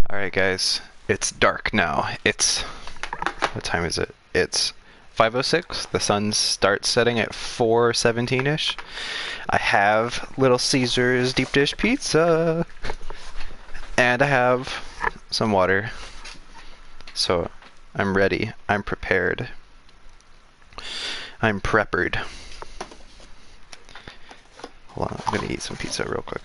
Alright guys, it's dark now. What time is it? It's 5:06. The sun starts setting at 4:17ish. I have Little Caesars deep dish pizza. And I have some water. So I'm ready. I'm prepared. I'm preppered. Hold on, I'm gonna eat some pizza real quick.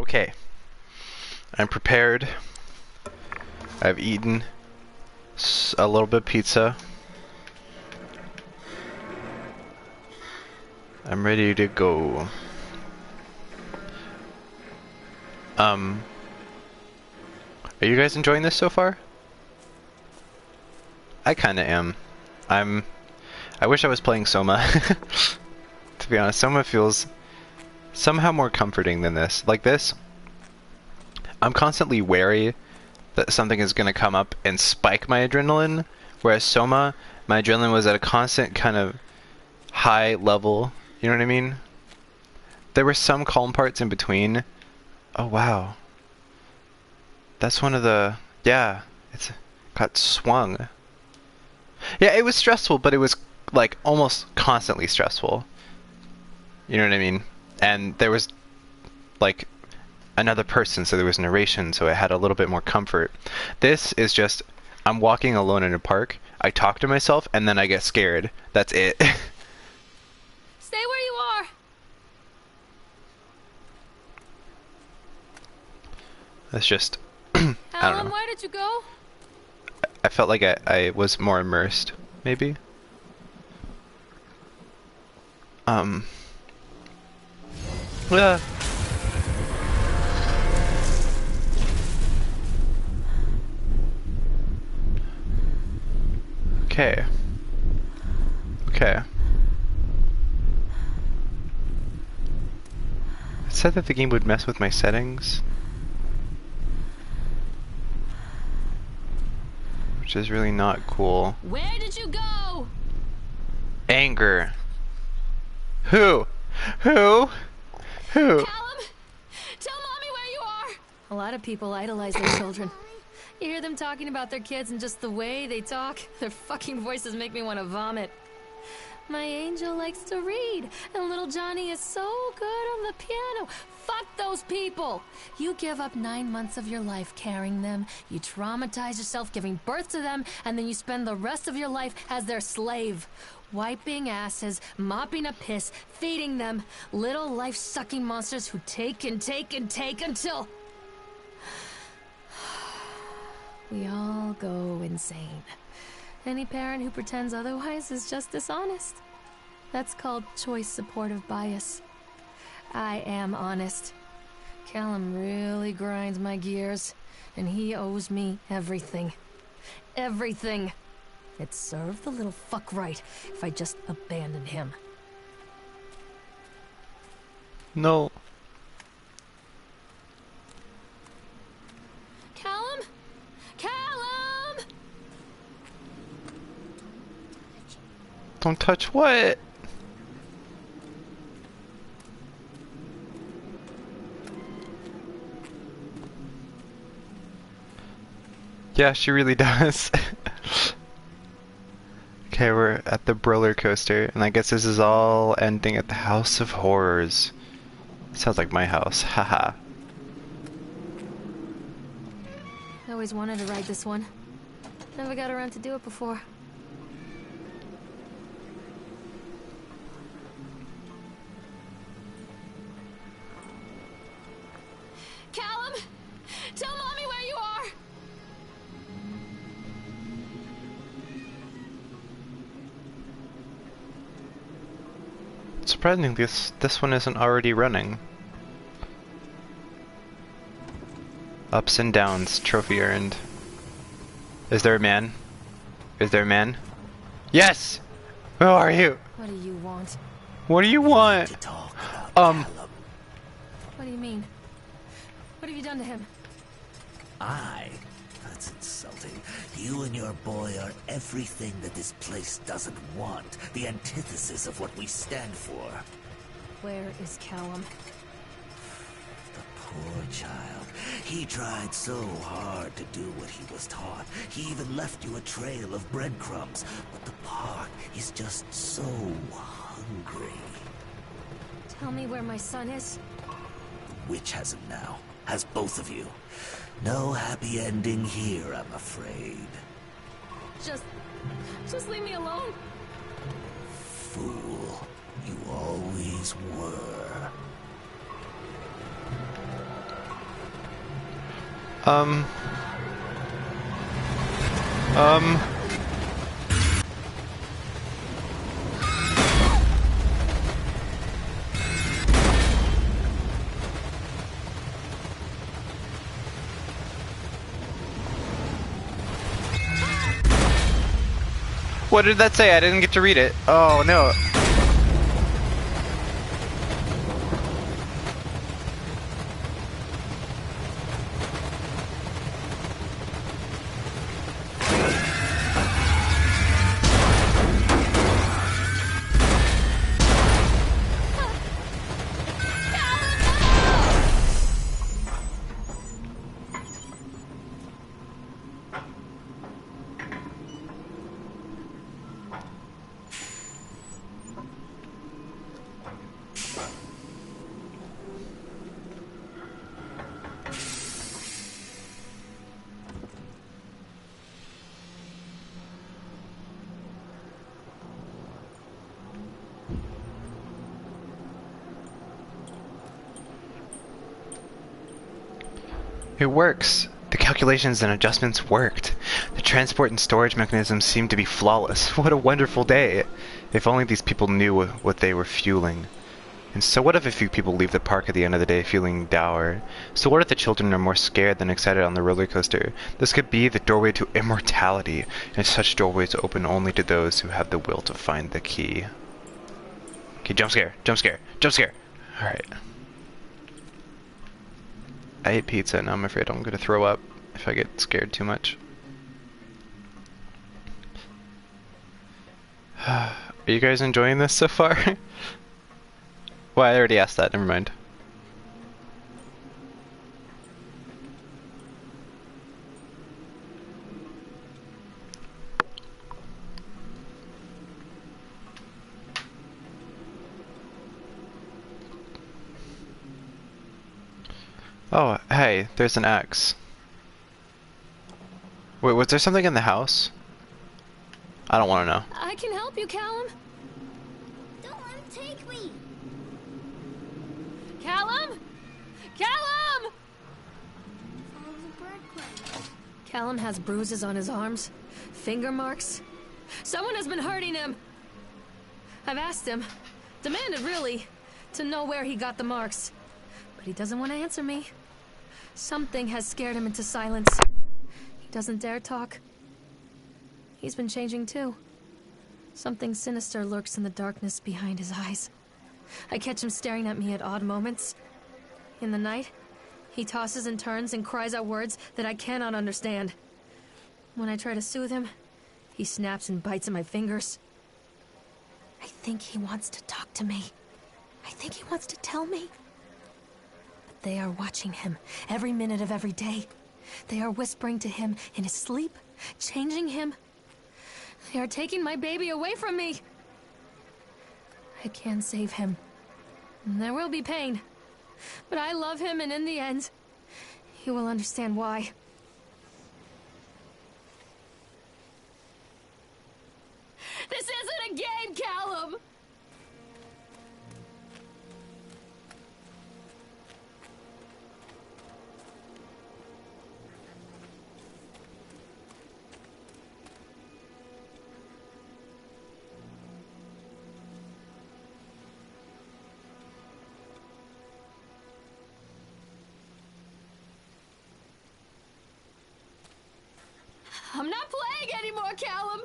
Okay. I'm prepared. I've eaten a little bit of pizza. I'm ready to go. Are you guys enjoying this so far? I kinda am. I wish I was playing Soma. To be honest, Soma feels somehow more comforting than this. Like this, I'm constantly wary that something is gonna come up and spike my adrenaline, whereas Soma, my adrenaline was at a constant kind of high level, you know what I mean? There were some calm parts in between. Oh wow. That's one of the... yeah, it's got swung. Yeah, it was stressful, but it was like almost constantly stressful. You know what I mean? And there was like another person, so there was narration, so it had a little bit more comfort. This is just, I'm walking alone in a park, I talk to myself, and then I get scared. That's it. Stay where you are! It's just, I don't Callum, know. where did you go? I felt like I was more immersed, maybe. Yeah. Okay. Okay. It said that the game would mess with my settings. Which is really not cool. Where did you go? Anger. Who? Who? Who? Callum, tell Mommy where you are! A lot of people idolize their children. You hear them talking about their kids and just the way they talk, their fucking voices make me want to vomit. My angel likes to read, and little Johnny is so good on the piano. Fuck those people! You give up 9 months of your life carrying them, you traumatize yourself giving birth to them, and then you spend the rest of your life as their slave. Wiping asses, mopping a piss, feeding them. Little life-sucking monsters who take and take and take until... we all go insane. Any parent who pretends otherwise is just dishonest. That's called choice supportive bias. I am honest. Callum really grinds my gears, and he owes me everything. Everything. It'd serve the little fuck right if I just abandoned him. No. Callum? Callum! Don't touch what? Yeah, she really does. Okay, we're at the roller coaster, and I guess this is all ending at the House of Horrors. Sounds like my house, haha. I always wanted to ride this one. Never got around to do it before. Callum! Tell Mommy where you are! Surprisingly, this one isn't already running. Ups and downs, trophy earned. Is there a man? Is there a man? Yes! Who are you? What do you want? What do you want? To talk about Callum. What do you mean? What have you done to him? That's insulting. You and your boy are everything that this place doesn't want. The antithesis of what we stand for. Where is Callum? The poor child. He tried so hard to do what he was taught. He even left you a trail of breadcrumbs. But the park is just so hungry. Tell me where my son is. The witch has him now. Has both of you. No happy ending here, I'm afraid. Just leave me alone. Fool. You always were. Um. What did that say? I didn't get to read it. Oh no. It works. The calculations and adjustments worked. The transport and storage mechanisms seemed to be flawless. What a wonderful day. If only these people knew what they were fueling. And so what if a few people leave the park at the end of the day feeling dour? So what if the children are more scared than excited on the roller coaster? This could be the doorway to immortality, and such doorways open only to those who have the will to find the key. Okay, jump scare, jump scare, jump scare! Alright. I ate pizza and I'm afraid I'm gonna throw up if I get scared too much. Are you guys enjoying this so far? Well, I already asked that, never mind. Oh, hey, there's an axe. Wait, was there something in the house? I don't want to know. I can help you, Callum. Don't let him take me. Callum? Callum! Follow the breadcrumbs. Callum has bruises on his arms, finger marks. Someone has been hurting him. I've asked him, demanded really, to know where he got the marks. But he doesn't want to answer me. Something has scared him into silence. He doesn't dare talk. He's been changing too. Something sinister lurks in the darkness behind his eyes. I catch him staring at me at odd moments. In the night, he tosses and turns and cries out words that I cannot understand. When I try to soothe him, he snaps and bites at my fingers. I think he wants to talk to me. I think he wants to tell me. But they are watching him every minute of every day. They are whispering to him in his sleep, changing him. They are taking my baby away from me. I can save him. There will be pain. But I love him, and in the end, he will understand why. This isn't a game, Callum! I'm not playing anymore, Callum!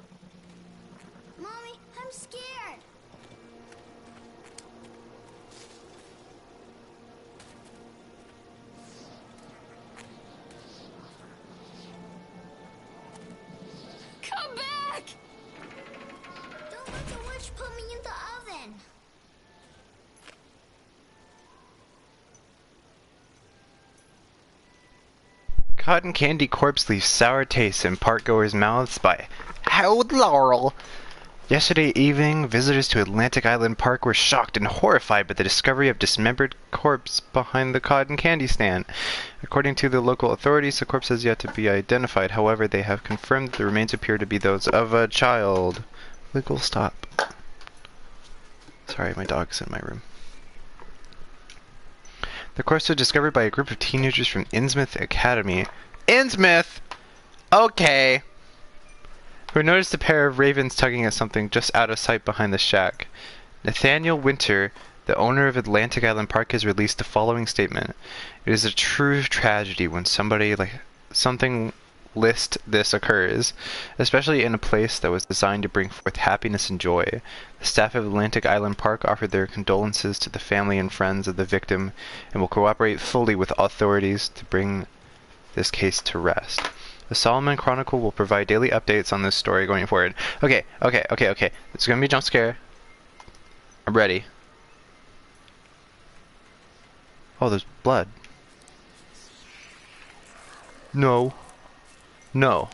Mommy, I'm scared. Come back! Don't let the witch put me in the oven. Cotton candy corpse leaves sour taste in park-goers' mouths by Howard Laurel. Yesterday evening, visitors to Atlantic Island Park were shocked and horrified by the discovery of dismembered corpse behind the cotton candy stand. According to the local authorities, the corpse has yet to be identified. However, they have confirmed that the remains appear to be those of a child. Wiggle stop. Sorry, my dog's in my room. The corpse was discovered by a group of teenagers from Innsmouth Academy Innsmouth! Okay. We noticed a pair of ravens tugging at something just out of sight behind the shack. Nathaniel Winter, the owner of Atlantic Island Park, has released the following statement. It is a true tragedy when something list this occurs, especially in a place that was designed to bring forth happiness and joy. The staff of Atlantic Island Park offered their condolences to the family and friends of the victim and will cooperate fully with authorities to bring this case to rest. The Solomon Chronicle will provide daily updates on this story going forward. Okay. It's gonna be a jump scare. I'm ready. Oh, there's blood. No. No.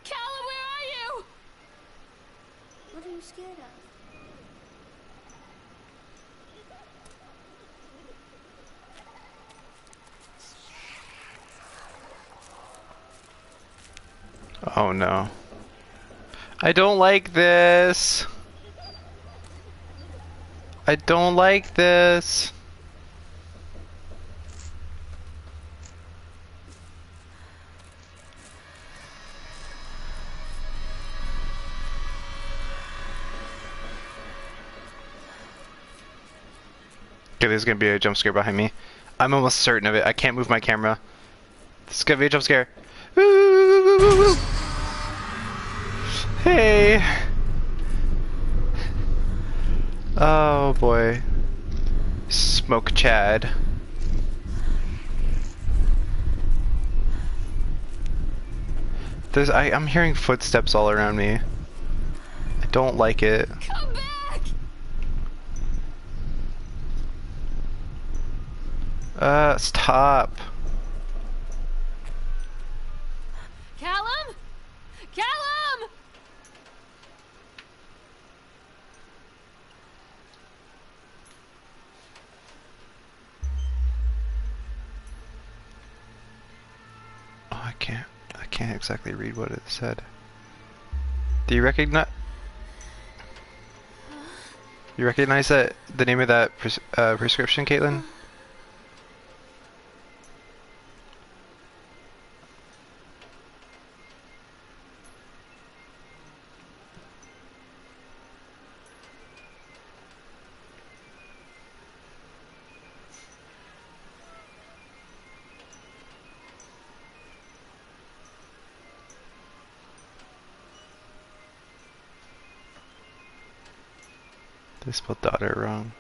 Callum, where are you? What are you scared of? Oh no. I don't like this. I don't like this. Okay, there's gonna be a jump scare behind me. I'm almost certain of it. I can't move my camera. This is gonna be a jump scare. Woo! Hey! Oh boy. Smoke Chad. I'm hearing footsteps all around me. I don't like it. Come back! Stop. Callum? Callum! Oh, I can't exactly read what it said. Do you recognize? You recognize that the name of that prescription, Caitlin? They spelled daughter wrong.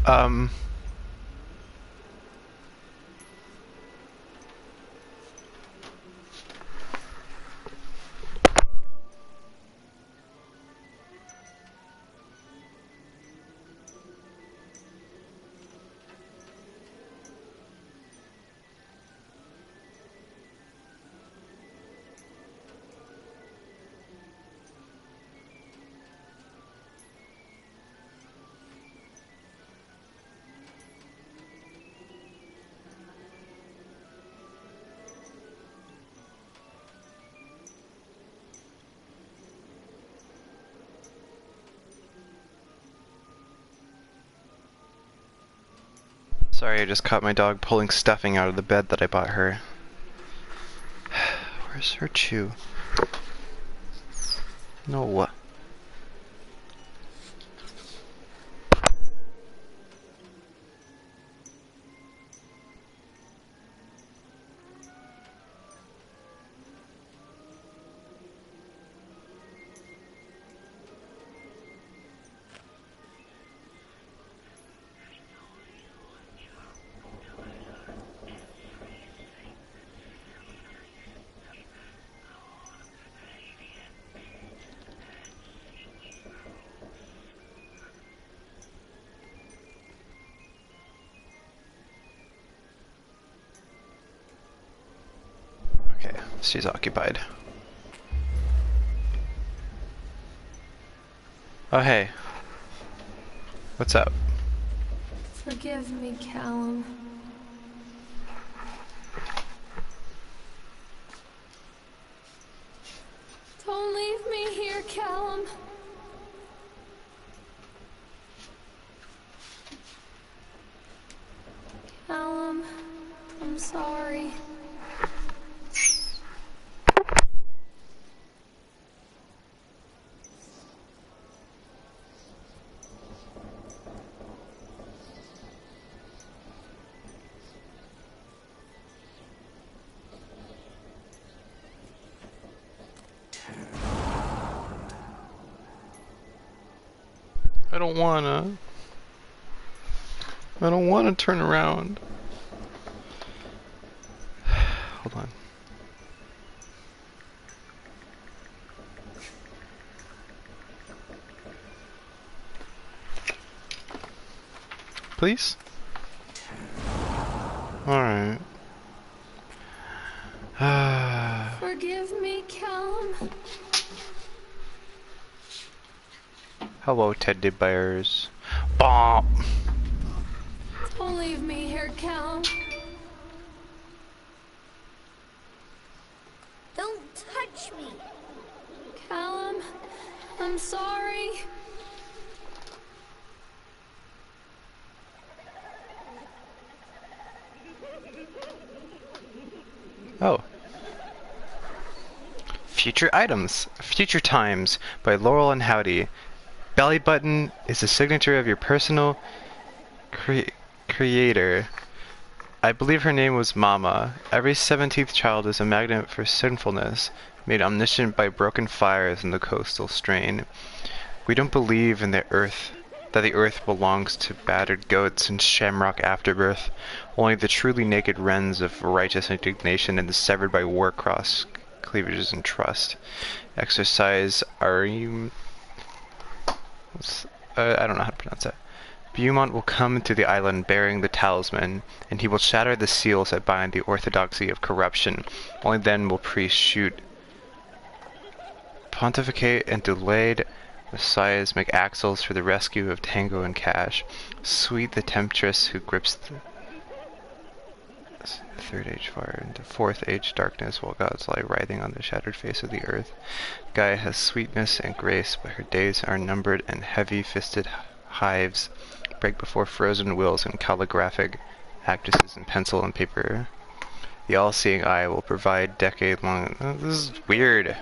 Um. Sorry, I just caught my dog pulling stuffing out of the bed that I bought her. Where's her chew? No. Okay, she's occupied. Oh, hey. What's up? Forgive me, Callum. Don't leave me here, Callum. Callum, I'm sorry. I don't wanna. I don't wanna turn around. Hold on. Please? Alright. Forgive me, Callum. Hello, teddy bears. Bop! Don't leave me here, Callum. Don't touch me. Callum, I'm sorry. Oh. Future items. Future Times by Laurel and Howdy. Belly button is the signature of your personal creator. I believe her name was Mama. Every 17th child is a magnet for sinfulness, made omniscient by broken fires in the coastal strain. We don't believe in the earth, that the earth belongs to battered goats and shamrock afterbirth. Only the truly naked wrens of righteous indignation and the severed by war-cross cleavages and trust. Exercise Arim. I don't know how to pronounce that. Beaumont will come to the island bearing the talisman, and he will shatter the seals that bind the orthodoxy of corruption. Only then will priests shoot, pontificate, and delayed messiahs make axles for the rescue of Tango and Cash. Sweet the temptress who grips the third age fire into fourth age darkness, while gods lie writhing on the shattered face of the earth. Gaia has sweetness and grace, but her days are numbered, and heavy-fisted hives break before frozen wills and calligraphic actresses in pencil and paper. The all-seeing eye will provide decade-long... Oh, this is weird.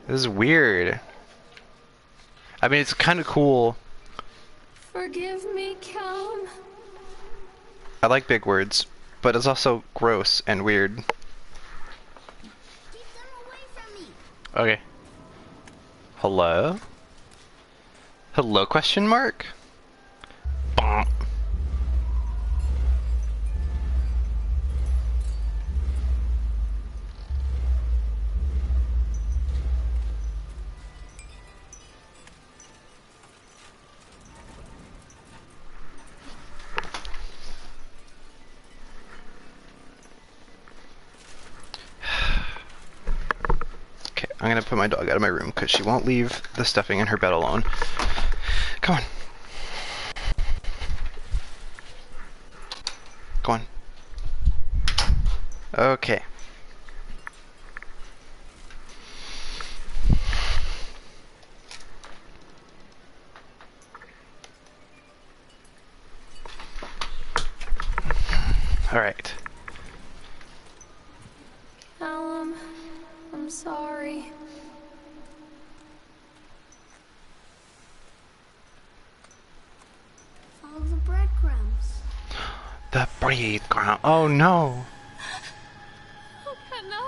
This is weird. I mean, it's kind of cool. Forgive me, Callum. I like big words, but it's also gross and weird. Keep them away from me. Okay. Hello? Hello, question mark? Bonk. Okay, I'm gonna put my dog out of my room because she won't leave the stuffing in her bed alone. Come on. Go on. Okay. All right. Callum, I'm sorry. Follow the breadcrumbs. The breadcrumb. Oh no. Oh, no.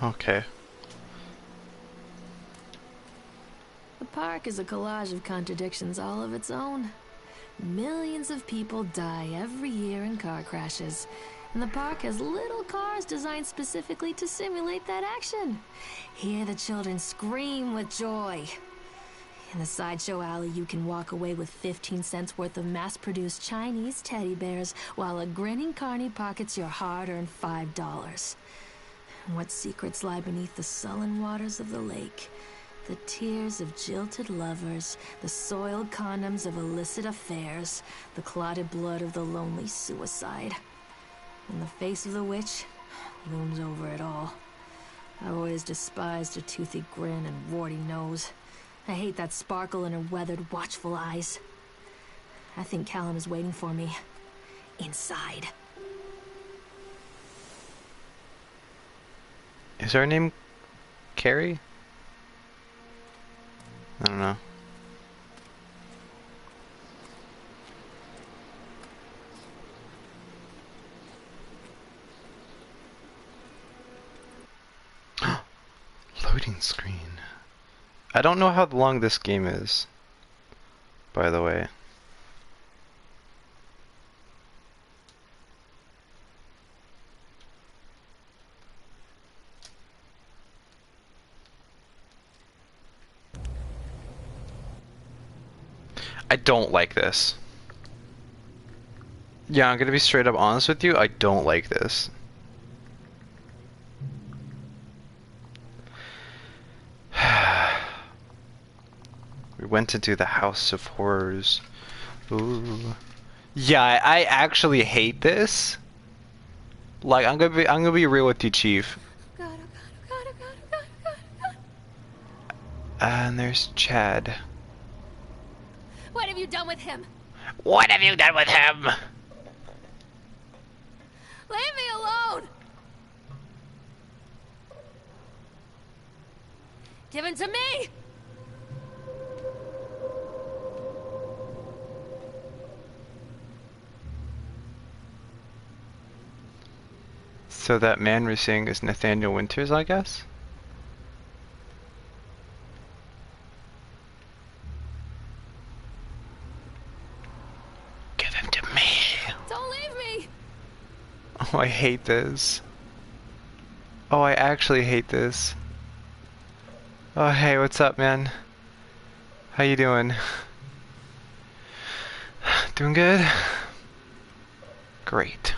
Okay. The park is a collage of contradictions all of its own. Millions of people die every year in car crashes, and the park has little cars designed specifically to simulate that action. Hear the children scream with joy. In the sideshow alley, you can walk away with 15 cents worth of mass-produced Chinese teddy bears, while a grinning carny pockets your hard-earned $5. And what secrets lie beneath the sullen waters of the lake? The tears of jilted lovers, the soiled condoms of illicit affairs, the clotted blood of the lonely suicide. And the face of the witch looms over it all. I've always despised her toothy grin and warty nose. I hate that sparkle in her weathered, watchful eyes. I think Callum is waiting for me. Inside. Is her name Carrie? I don't know. Loading screen. I don't know how long this game is, by the way. I don't like this. Yeah, I'm gonna be straight up honest with you, I don't like this. We went into the House of Horrors. Ooh. Yeah, I actually hate this. Like, I'm gonna be real with you, Chief. And there's Chad. What have you done with him? What have you done with him? Leave me alone! Give him to me! So that man we're seeing is Nathaniel Winters, I guess? Give him to me. Don't leave me! Oh, I hate this. Oh, I actually hate this. Oh, hey, what's up, man? How you doing? Doing good? Great.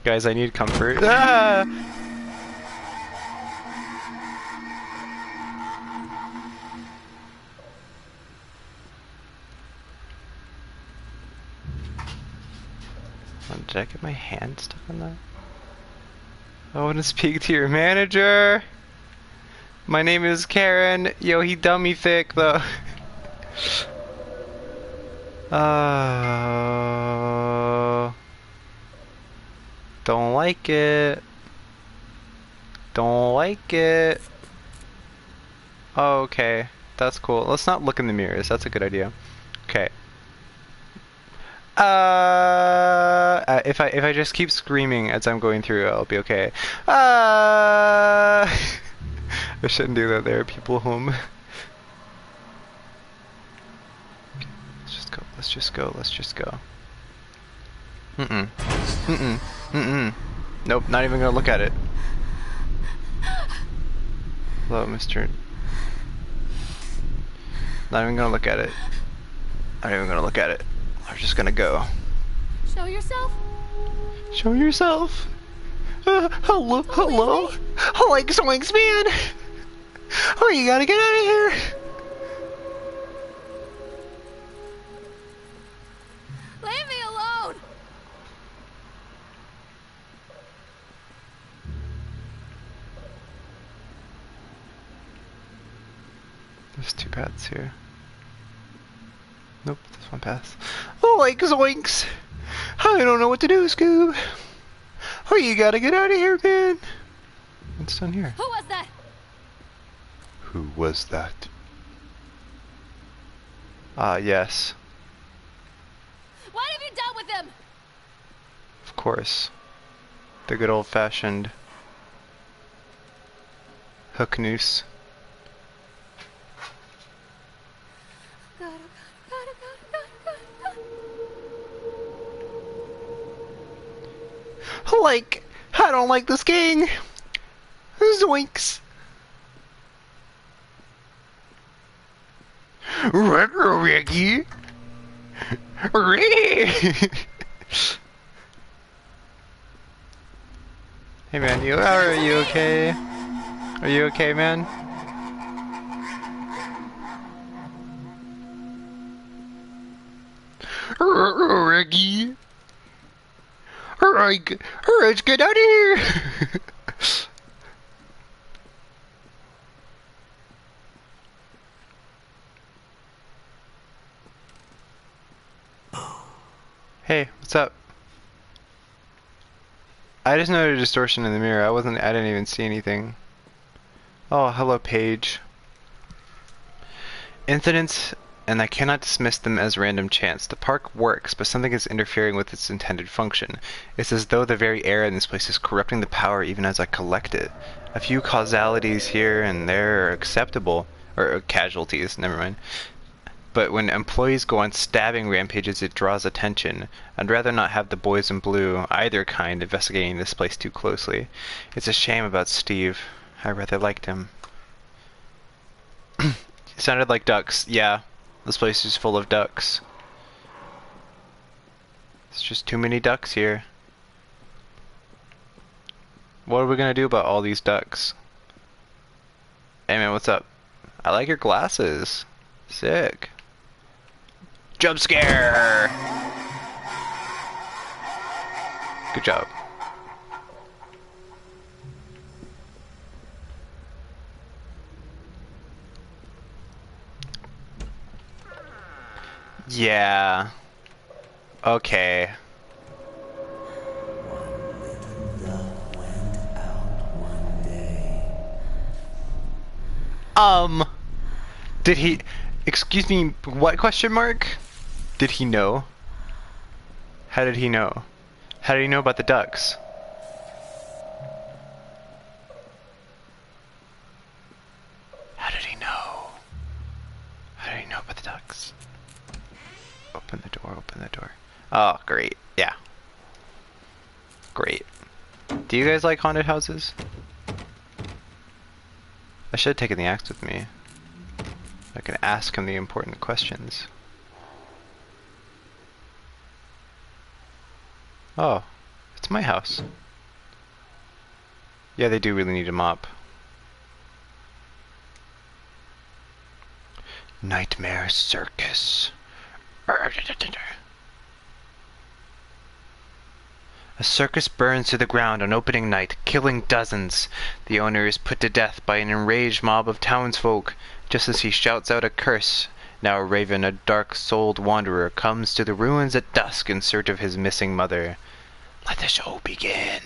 Guys, I need comfort. Ah! Oh, did I get my hand stuck on that? I want to speak to your manager. My name is Karen. Yo, he dummy thick though. Don't like it. Don't like it. Oh, okay. That's cool. Let's not look in the mirrors. That's a good idea. Okay. If I just keep screaming as I'm going through, I'll be okay. I shouldn't do that. There are people home. Okay, let's just go. Let's just go. Let's just go. Nope, not even gonna look at it. Hello, Mr. Not even gonna look at it. Not even gonna look at it. We're just gonna go. Show yourself? Show yourself. Hello, hello. Hoinks, hoinks, man. Oh, you gotta get out of here. Leave me alone! There's two paths here. Nope, this one pass. Oinks, oinks! I don't know what to do, Scoob. Oh, you gotta get out of here, man. What's down here? Who was that? Who was that? Yes. What have you done with him? Of course. The good old-fashioned hook noose. Like, I don't like this gang. Zoinks. Ricky. Hey man, are you okay? Are you okay, man? Ricky. Alright, let's get out of here. Hey, what's up? I just noted a distortion in the mirror. I didn't even see anything. Oh, hello, Paige. Incidents, and I cannot dismiss them as random chance. The park works, but something is interfering with its intended function. It's as though the very air in this place is corrupting the power even as I collect it. A few causalities here and there are acceptable, or casualties, never mind. But when employees go on stabbing rampages, it draws attention. I'd rather not have the boys in blue, either kind, investigating this place too closely. It's a shame about Steve. I rather liked him. It sounded like ducks. Yeah, this place is full of ducks. There's just too many ducks here. What are we gonna do about all these ducks? Hey man, what's up? I like your glasses. Sick. Jump scare! Good job. Yeah. Okay. Did he... Excuse me, what question mark? Did he know? How did he know? How did he know about the ducks? How did he know? How did he know about the ducks? Open the door, open the door. Oh, great. Yeah. Great. Do you guys like haunted houses? I should have taken the axe with me. I can ask him the important questions. Oh, it's my house. Yeah, they do really need a mop. Nightmare Circus. A circus burns to the ground on opening night, killing dozens. The owner is put to death by an enraged mob of townsfolk. Just as he shouts out a curse, now Raven, a dark-souled wanderer, comes to the ruins at dusk in search of his missing mother. Let the show begin.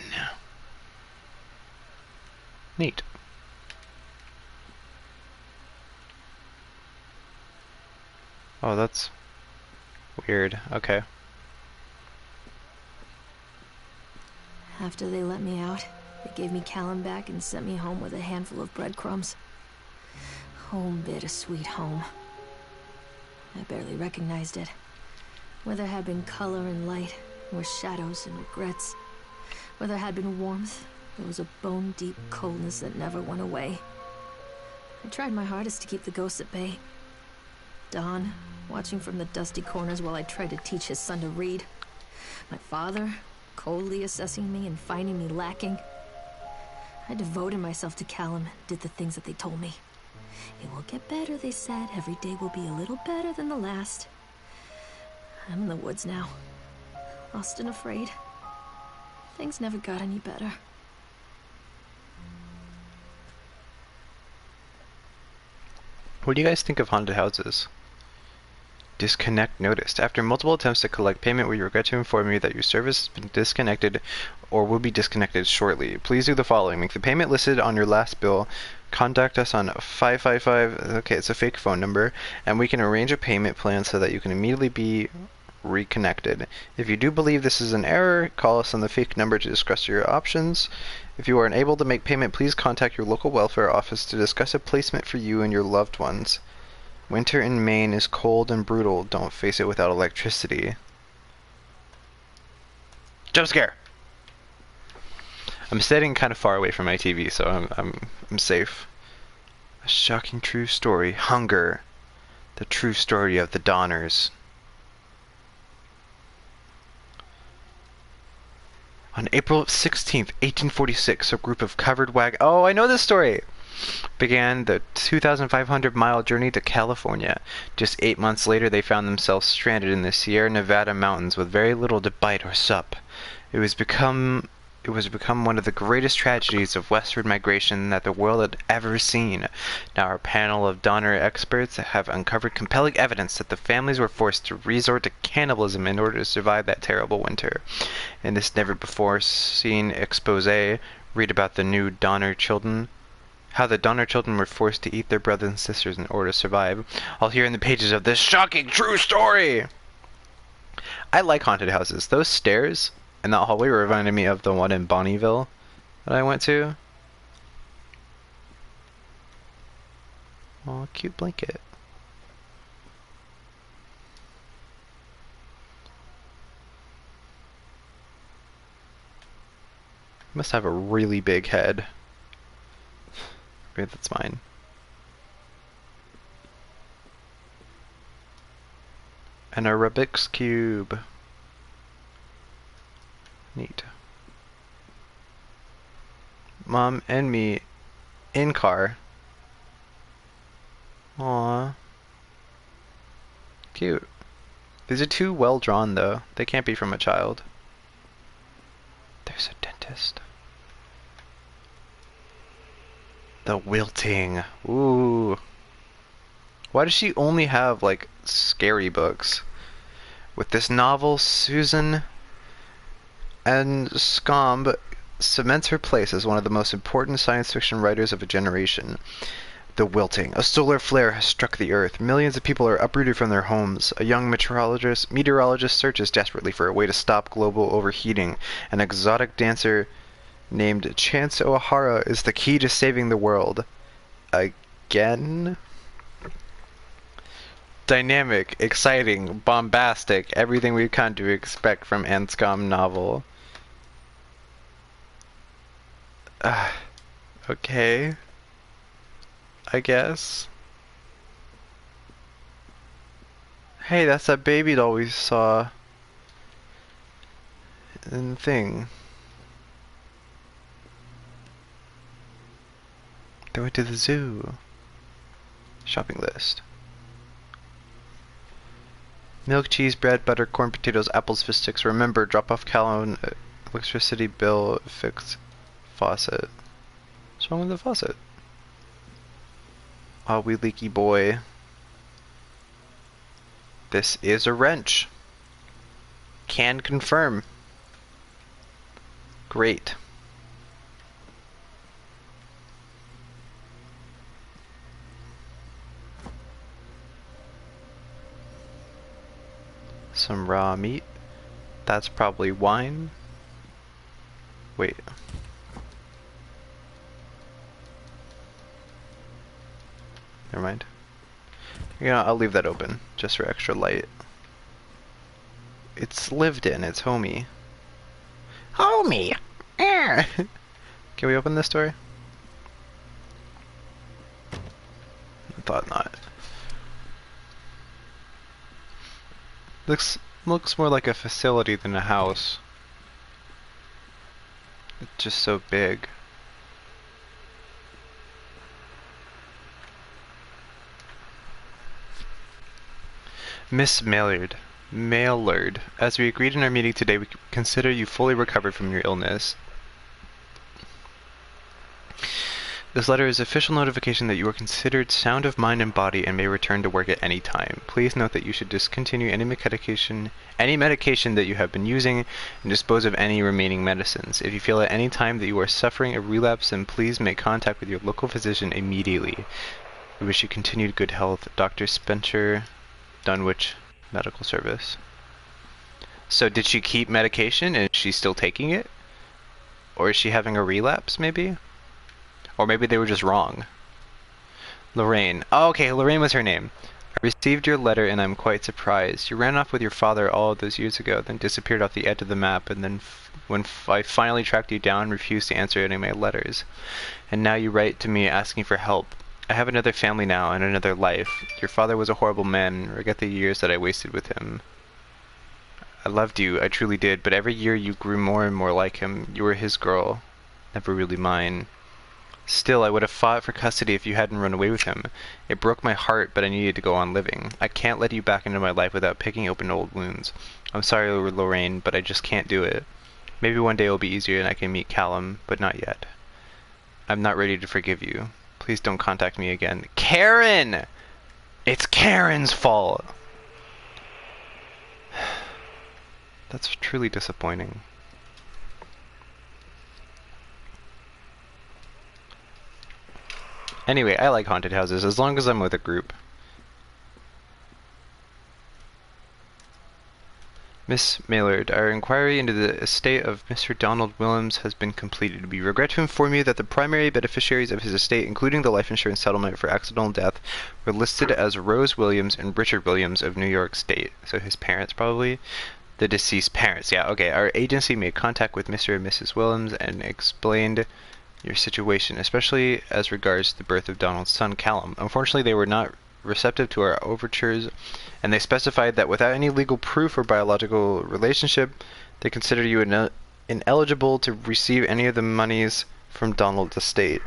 Neat. Oh, that's weird. Okay. After they let me out, they gave me Callum back and sent me home with a handful of breadcrumbs. Home, bittersweet home. I barely recognized it. Where there had been color and light, were shadows and regrets. Where there had been warmth, there was a bone-deep coldness that never went away. I tried my hardest to keep the ghosts at bay. Don, watching from the dusty corners while I tried to teach his son to read. My father, coldly assessing me and finding me lacking. I devoted myself to Callum and did the things that they told me. It will get better, they said. Every day will be a little better than the last. I'm in the woods now, lost and afraid. Things never got any better. What do you guys think of haunted houses? Disconnect noticed. After multiple attempts to collect payment, we regret to inform you that your service has been disconnected or will be disconnected shortly. Please do the following. Make the payment listed on your last bill. Contact us on 555, okay, it's a fake phone number, and we can arrange a payment plan so that you can immediately be reconnected. If you do believe this is an error, call us on the fake number to discuss your options. If you are unable to make payment, please contact your local welfare office to discuss a placement for you and your loved ones. Winter in Maine is cold and brutal. Don't face it without electricity. Jump scare! I'm sitting kind of far away from my TV, so I'm safe. A shocking true story. Hunger. The true story of the Donners. On April 16th, 1846, a group of covered wagons... Oh, I know this story! Began the 2,500-mile journey to California. Just 8 months later, they found themselves stranded in the Sierra Nevada mountains with very little to bite or sup. It was become one of the greatest tragedies of westward migration that the world had ever seen. Now our panel of Donner experts have uncovered compelling evidence that the families were forced to resort to cannibalism in order to survive that terrible winter. In this never-before-seen expose, read about the new Donner children, how the Donner children were forced to eat their brothers and sisters in order to survive, all here in the pages of this shocking true story! I like haunted houses. Those stairs and that hallway reminded me of the one in Bonneville that I went to. Oh, cute blanket. Must have a really big head. Maybe that's mine. And a Rubik's Cube. Neat. Mom and me in car. Aww. Cute. These are too well drawn though. They can't be from a child. There's a dentist. The wilting. Ooh. Why does she only have like scary books? With this novel, Susan Anscombe cements her place as one of the most important science fiction writers of a generation. The wilting. A solar flare has struck the Earth. Millions of people are uprooted from their homes. A young meteorologist searches desperately for a way to stop global overheating. An exotic dancer named Chance O'Hara is the key to saving the world. Again? Dynamic, exciting, bombastic, everything we've come to expect from Anscombe novel. Okay. I guess. Hey, that's that baby doll we saw in the thing. They went to the zoo. Shopping list. Milk, cheese, bread, butter, corn, potatoes, apples, fish sticks. Remember, drop off gallon, electricity bill, fix faucet. What's wrong with the faucet? Oh, wee leaky boy. This is a wrench. Can confirm. Great. Some raw meat. That's probably wine. Wait. Never mind. Yeah, I'll leave that open, just for extra light. It's lived in, it's homey. Homey! Can we open this door? I thought not. Looks more like a facility than a house. It's just so big. Miss Maillard, as we agreed in our meeting today, we consider you fully recovered from your illness. This letter is official notification that you are considered sound of mind and body and may return to work at any time. Please note that you should discontinue any medication that you have been using and dispose of any remaining medicines. If you feel at any time that you are suffering a relapse, then please make contact with your local physician immediately. We wish you continued good health. Dr. Spencer Dunwich, Medical Service. So did she keep medication and is she still taking it? Or is she having a relapse, maybe? Or maybe they were just wrong. Lorraine. Oh, okay, Lorraine was her name. I received your letter and I'm quite surprised. You ran off with your father all of those years ago, then disappeared off the edge of the map, and then when I finally tracked you down, refused to answer any of my letters. And now you write to me asking for help. I have another family now and another life. Your father was a horrible man. Regret the years that I wasted with him. I loved you, I truly did, but every year you grew more and more like him. You were his girl, never really mine. Still, I would have fought for custody if you hadn't run away with him. It broke my heart, but I needed to go on living. I can't let you back into my life without picking open old wounds. I'm sorry, Lorraine, but I just can't do it. Maybe one day it'll be easier and I can meet Callum, but not yet. I'm not ready to forgive you. Please don't contact me again. Karen! It's Karen's fault! That's truly disappointing. Anyway, I like haunted houses as long as I'm with a group. Miss Maillard, our inquiry into the estate of Mr. Donald Williams has been completed. We regret to inform you that the primary beneficiaries of his estate, including the life insurance settlement for accidental death, were listed as Rose Williams and Richard Williams of New York State. So his parents, probably? The deceased parents, yeah, okay. Our agency made contact with Mr. and Mrs. Williams and explained your situation, especially as regards the birth of Donald's son, Callum. Unfortunately, they were not receptive to our overtures, and they specified that without any legal proof or biological relationship, they consider you ineligible to receive any of the monies from Donald's estate.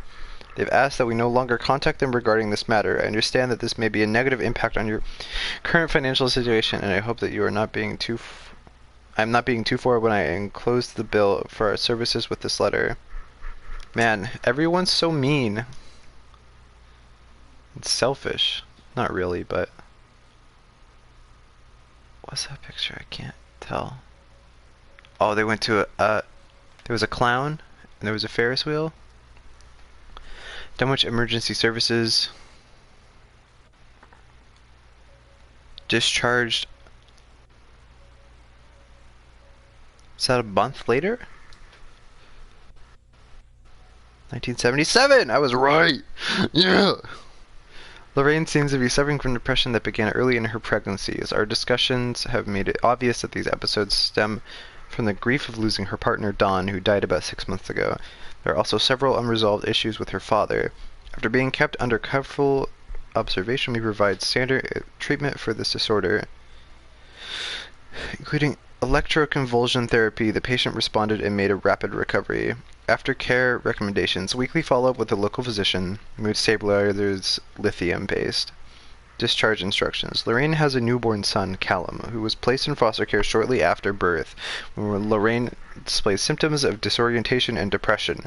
They've asked that we no longer contact them regarding this matter. I understand that this may be a negative impact on your current financial situation, and I hope that you are not being too... I'm not being too forward when I enclosed the bill for our services with this letter. Man, everyone's so mean. It's selfish. Not really, but... What's that picture? I can't tell. Oh, they went to a... there was a clown, and there was a Ferris wheel. Dunwich Emergency Services. Discharged... Is that a month later? 1977! I was right! Yeah! Lorraine seems to be suffering from depression that began early in her pregnancy. As our discussions have made it obvious that these episodes stem from the grief of losing her partner, Don, who died about 6 months ago. There are also several unresolved issues with her father. After being kept under careful observation, we provide standard treatment for this disorder, including electroconvulsion therapy. The patient responded and made a rapid recovery. Aftercare recommendations: weekly follow-up with a local physician, mood stabilizers, lithium-based. Discharge instructions. Lorraine has a newborn son, Callum, who was placed in foster care shortly after birth, when Lorraine displays symptoms of disorientation and depression.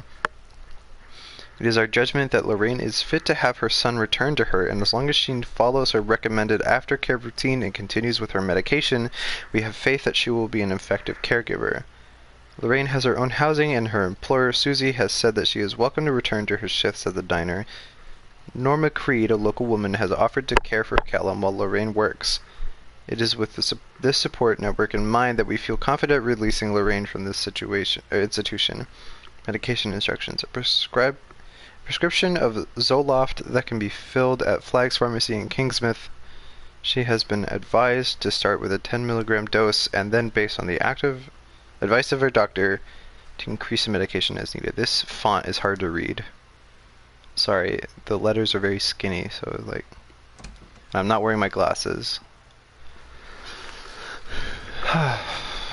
It is our judgment that Lorraine is fit to have her son returned to her, and as long as she follows her recommended aftercare routine and continues with her medication, we have faith that she will be an effective caregiver. Lorraine has her own housing, and her employer, Susie, has said that she is welcome to return to her shifts at the diner. Norma Creed, a local woman, has offered to care for Callum while Lorraine works. It is with this support network in mind that we feel confident releasing Lorraine from this institution. Medication instructions. A prescription of Zoloft that can be filled at Flagg's Pharmacy in Kingsmith. She has been advised to start with a 10 milligram dose and then, based on the advice of her doctor, to increase the medication as needed. This font is hard to read. Sorry, the letters are very skinny, so like... I'm not wearing my glasses.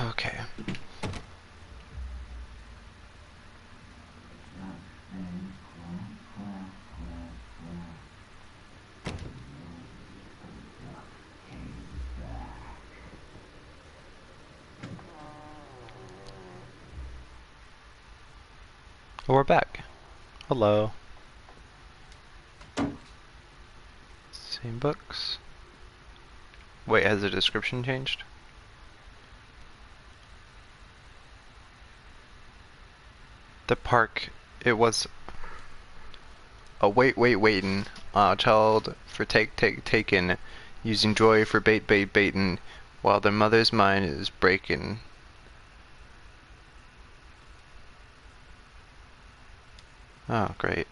Okay. Well, we're back. Hello. Same books. Wait, has the description changed? The park. It was a waitin'. Child for taken. Using joy for baitin'. while their mother's mind is breaking. Oh, great.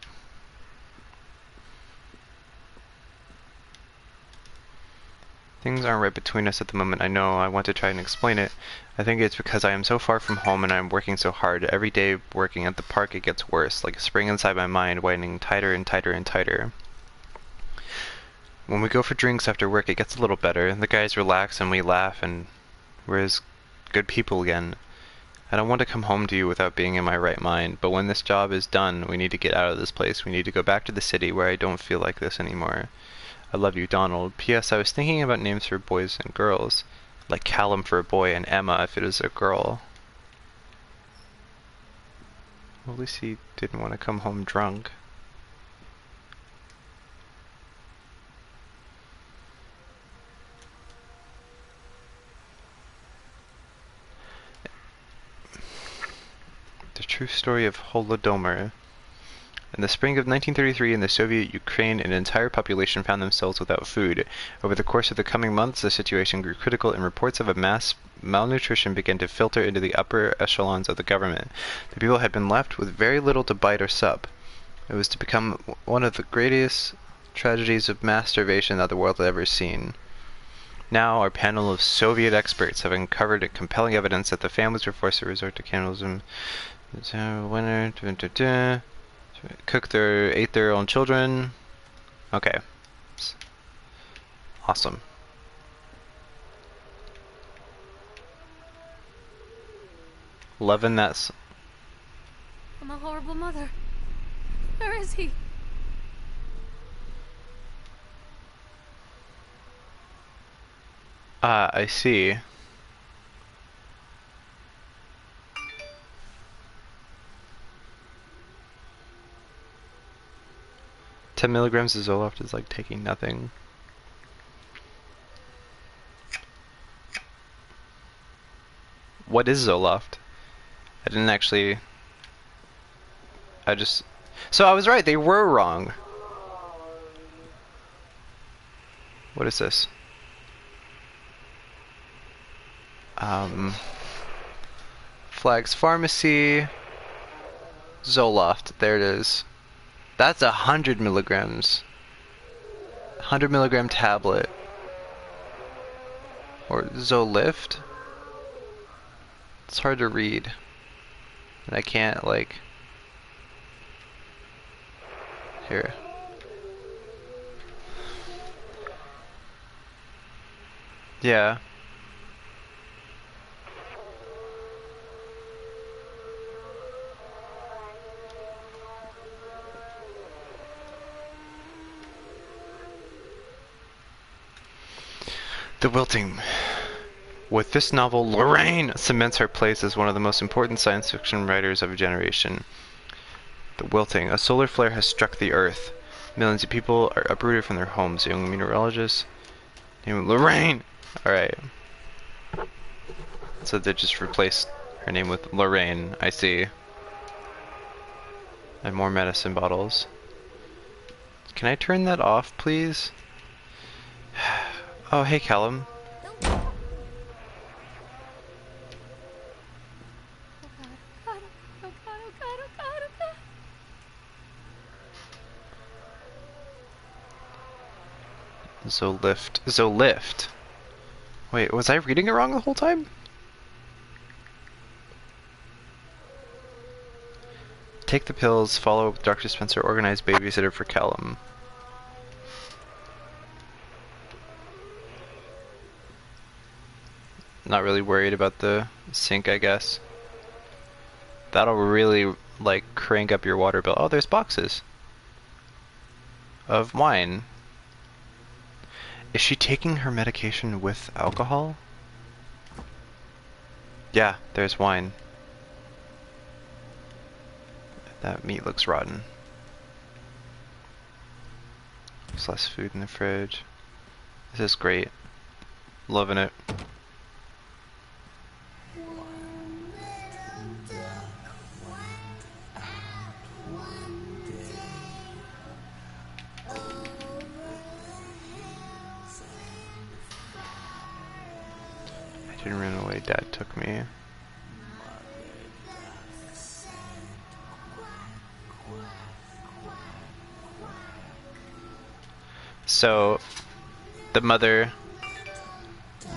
Things aren't right between us at the moment. I know. I want to try and explain it. I think it's because I am so far from home and I'm working so hard. Every day working at the park it gets worse, like a spring inside my mind, widening tighter and tighter and tighter. When we go for drinks after work it gets a little better. The guys relax and we laugh and we're as good people again. I don't want to come home to you without being in my right mind, but when this job is done, we need to get out of this place. We need to go back to the city where I don't feel like this anymore. I love you, Donald. P.S. I was thinking about names for boys and girls, like Callum for a boy and Emma if it is a girl. Well, at least he didn't want to come home drunk. The true story of Holodomor. In the spring of 1933 in the Soviet Ukraine, an entire population found themselves without food. Over the course of the coming months, the situation grew critical and reports of a mass malnutrition began to filter into the upper echelons of the government. The people had been left with very little to bite or sup. It was to become one of the greatest tragedies of mass starvation that the world had ever seen. Now, our panel of Soviet experts have uncovered compelling evidence that the families were forced to resort to cannibalism. Winner, ate their own children. Okay. Awesome. Loving that. I'm a horrible mother. Where is he? I see. $10 milligrams of Zoloft is like taking nothing. What is Zoloft? I didn't actually... So I was right, they were wrong. What is this? Flags Pharmacy. Zoloft, there it is. That's 100 milligrams. 100 milligram tablet. Or Zolift? It's hard to read. And I can't, like... Here. Yeah. The Wilting. With this novel, Lorraine cements her place as one of the most important science fiction writers of a generation. The Wilting. A solar flare has struck the Earth. Millions of people are uprooted from their homes. A young meteorologist named Lorraine. Alright. So they just replaced her name with Lorraine. I see. And more medicine bottles. Can I turn that off, please? Oh, hey, Callum. Zolift. Wait, was I reading it wrong the whole time? Take the pills, follow up with Dr. Spencer, organize babysitter for Callum. Not really worried about the sink, I guess. That'll really, like, crank up your water bill. Oh, there's boxes of wine. Is she taking her medication with alcohol? Yeah, there's wine. That meat looks rotten. There's less food in the fridge. This is great. Loving it. I didn't run away, Dad took me. So, the mother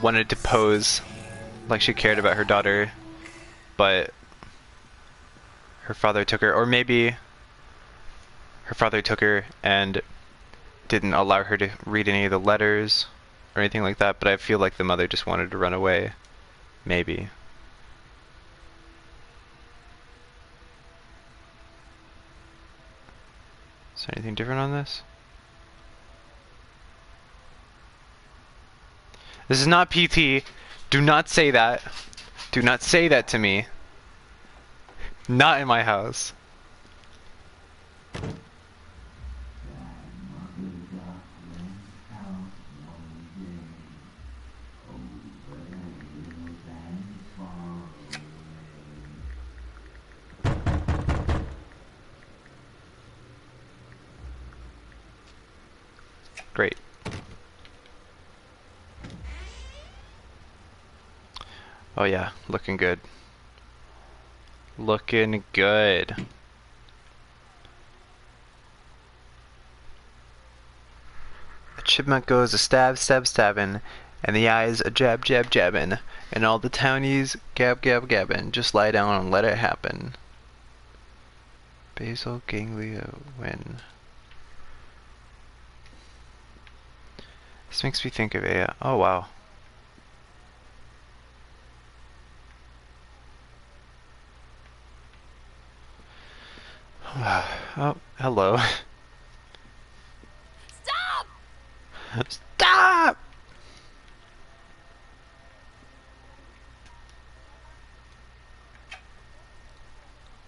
wanted to pose like she cared about her daughter, but her father took her, or maybe her father took her and didn't allow her to read any of the letters or anything like that, but I feel like the mother just wanted to run away. Maybe. Is there anything different on this? This is not PT. Do not say that. Do not say that to me. Not in my house. Great. Oh yeah, looking good. Looking good. The chipmunk goes a stab, stab, stabbin', and the eyes a jab, jab, jabbin', and all the townies gab, gab, gabbin'. Just lie down and let it happen. Basal ganglia win. This makes me think of a. Oh wow. Oh, hello. Stop! Stop!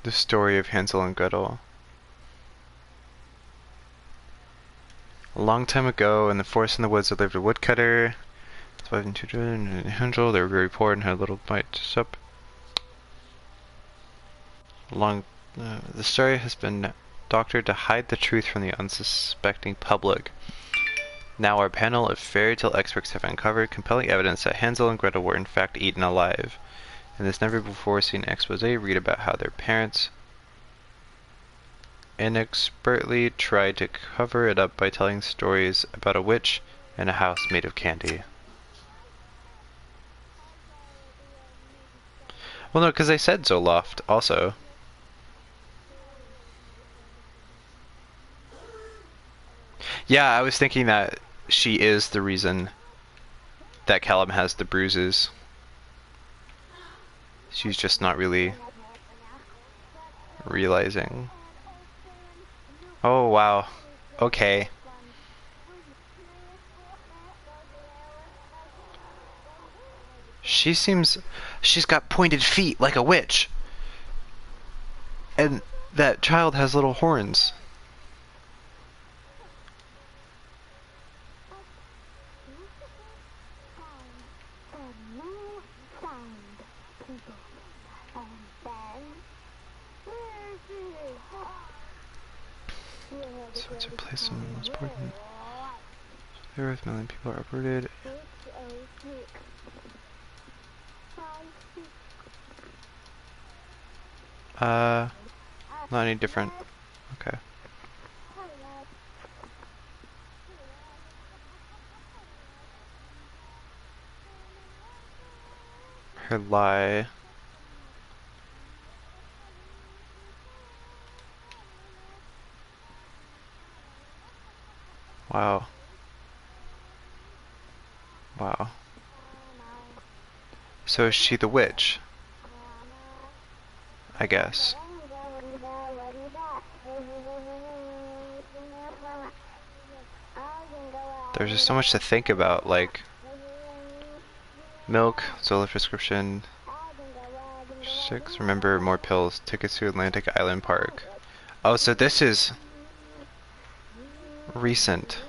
The story of Hansel and Gretel. A long time ago, in the forest in the woods, there lived a woodcutter. His wife and two children, and Hansel. They were very poor and had little bite to sup. The story has been doctored to hide the truth from the unsuspecting public. Now our panel of fairy tale experts have uncovered compelling evidence that Hansel and Gretel were in fact eaten alive. In this never-before-seen expose, read about how their parents inexpertly tried to cover it up by telling stories about a witch and a house made of candy. Well, no, because they said Zoloft also. Yeah, I was thinking that she is the reason that Callum has the bruises. She's just not really realizing. Oh, wow. Okay. She's got pointed feet like a witch. And that child has little horns. So it's a place in the most important. The earth, 1 million people are uprooted. Not any different. Okay. Her lie. Wow. Wow. So is she the witch? I guess. There's just so much to think about, like milk, Zola prescription, 6, remember more pills, tickets to Atlantic Island Park. Oh, so this is recent.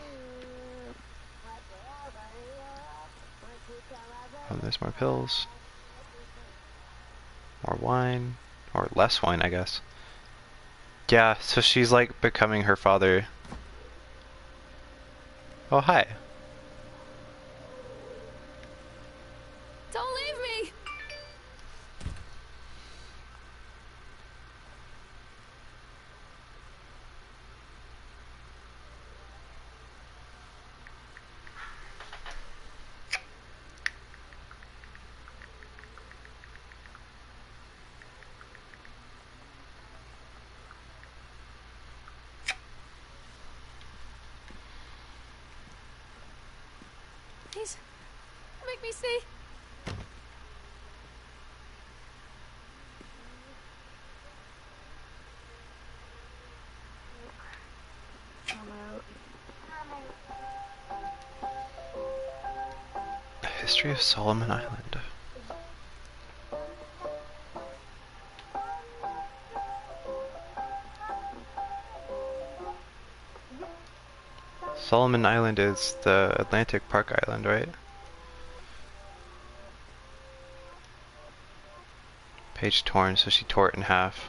Oh, there's more pills. More wine. Or less wine, I guess. Yeah, so she's like becoming her father. Oh, hi. Don't leave me! Please, make me see. The history of Solomon Island. Solomon Island is the Atlantic Park Island, right? Page torn, so she tore it in half.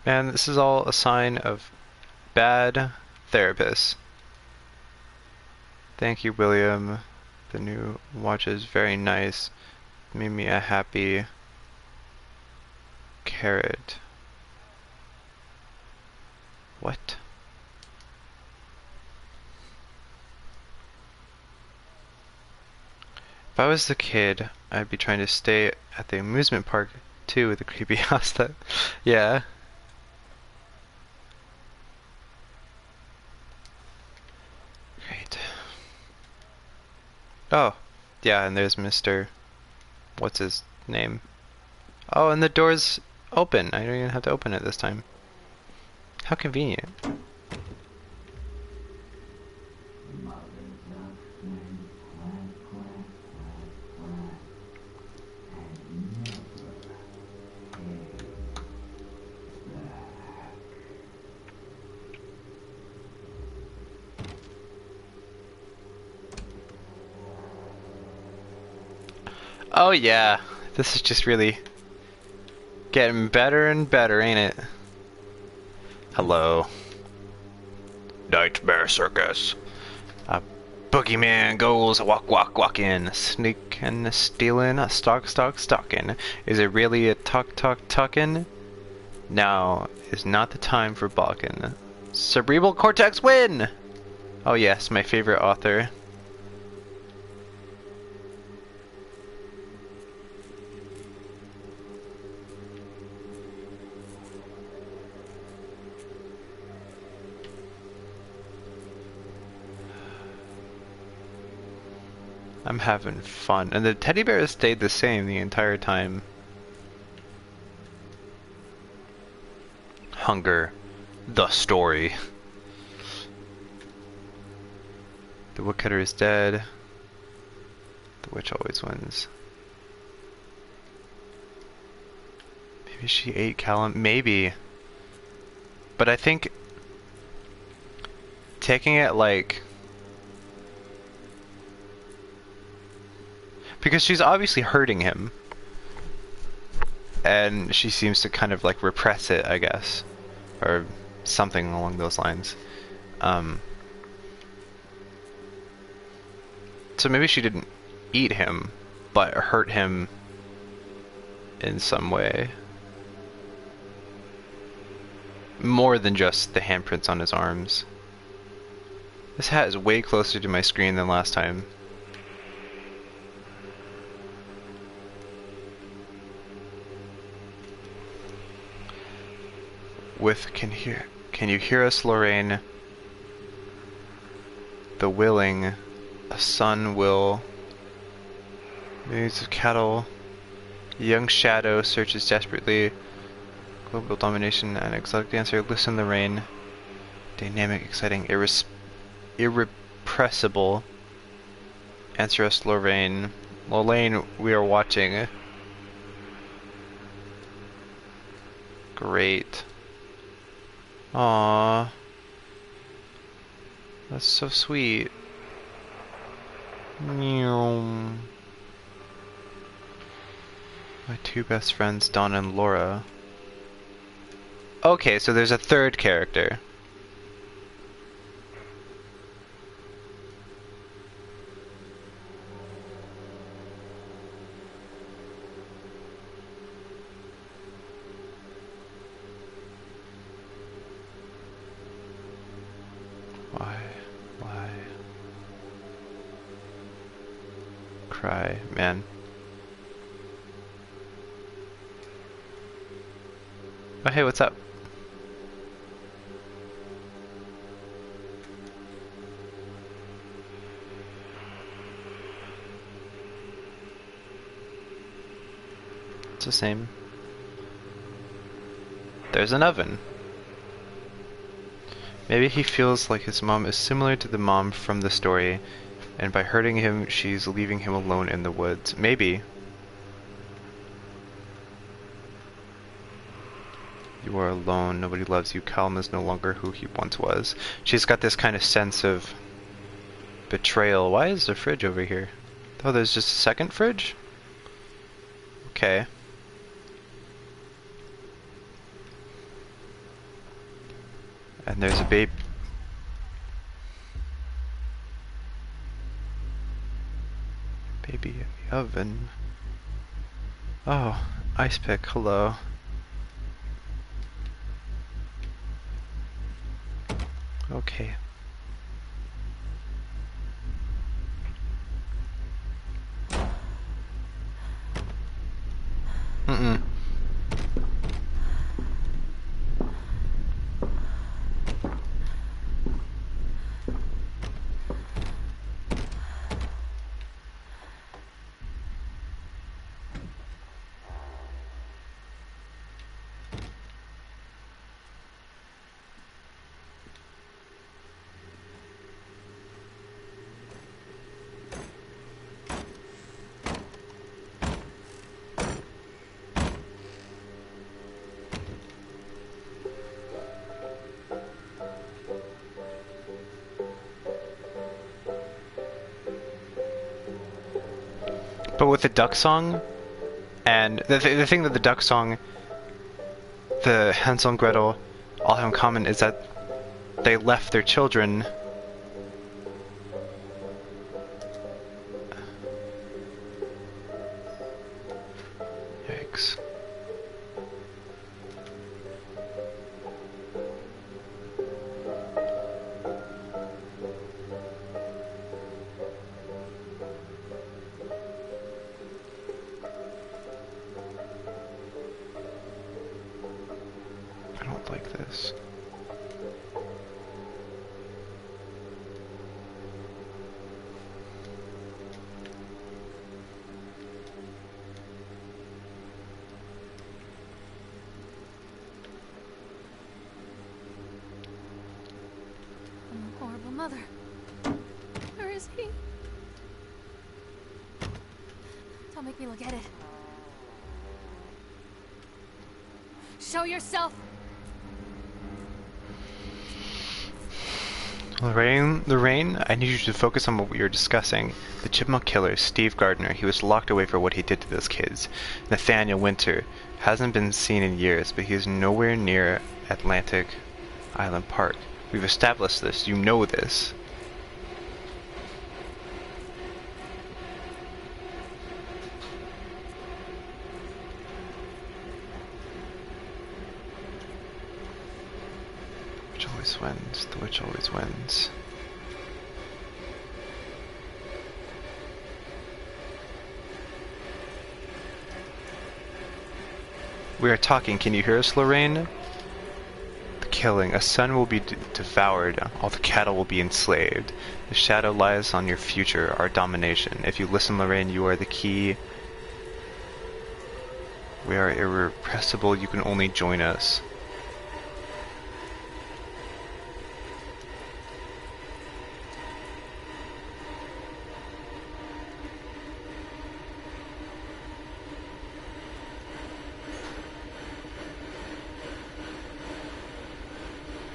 Man, this is all a sign of bad therapists. Thank you, William. The new watch is very nice. Made me a happy carrot. What? If I was the kid, I'd be trying to stay at the amusement park too with the creepy house that... Yeah. Great. Oh, yeah, and there's Mr. What's his name? Oh, and the door's open. I don't even have to open it this time. How convenient. Oh yeah, this is just really getting better and better, ain't it? Hello. Nightmare Circus. A boogeyman goes walk in, sneak and stealing, stalking. Is it really a talking? Now is not the time for balking. Cerebral cortex win! Oh yes, my favorite author. I'm having fun. And the teddy bear has stayed the same the entire time. Hunger. The story. The woodcutter is dead. The witch always wins. Maybe she ate Callum. Maybe. But I think taking it like... Because she's obviously hurting him. And she seems to kind of like repress it, I guess. Or something along those lines. So maybe she didn't eat him, but hurt him in some way. More than just the handprints on his arms. This hat is way closer to my screen than last time. With can you hear us, Lorraine? The willing, a son will. Millions of cattle. Young shadow searches desperately. Global domination and exotic dancer. Listen, Lorraine. Dynamic, exciting, irrepressible. Answer us, Lorraine. Lorraine, we are watching. Great. Aww. That's so sweet. My two best friends, Donna and Laura. Okay, so there's a third character. Why? Cry, man. Oh, hey, what's up? It's the same. There's an oven. Maybe he feels like his mom is similar to the mom from the story, and by hurting him, she's leaving him alone in the woods. Maybe. You are alone, nobody loves you, Callum is no longer who he once was. She's got this kind of sense of betrayal. Why is the fridge over here? Oh, there's just a second fridge? Okay. And there's a baby in the oven. Oh, ice pick, hello. Okay. Mm-mm. But with the duck song, and the thing that the duck song, the Hansel and Gretel all have in common is that they left their children. Yikes. I don't like this. I'm a horrible mother. Where is he? Don't make me look at it. Show yourself! Lorraine, I need you to focus on what we are discussing. The Chipmunk Killer, Steve Gardner, he was locked away for what he did to those kids. Nathaniel Winter hasn't been seen in years, but he is nowhere near Atlantic Island Park. We've established this, you know this. Witch always wins, the witch always wins. We are talking, can you hear us, Lorraine? The killing, a son will be devoured, all the cattle will be enslaved. The shadow lies on your future, our domination. If you listen, Lorraine, you are the key. We are irrepressible, you can only join us.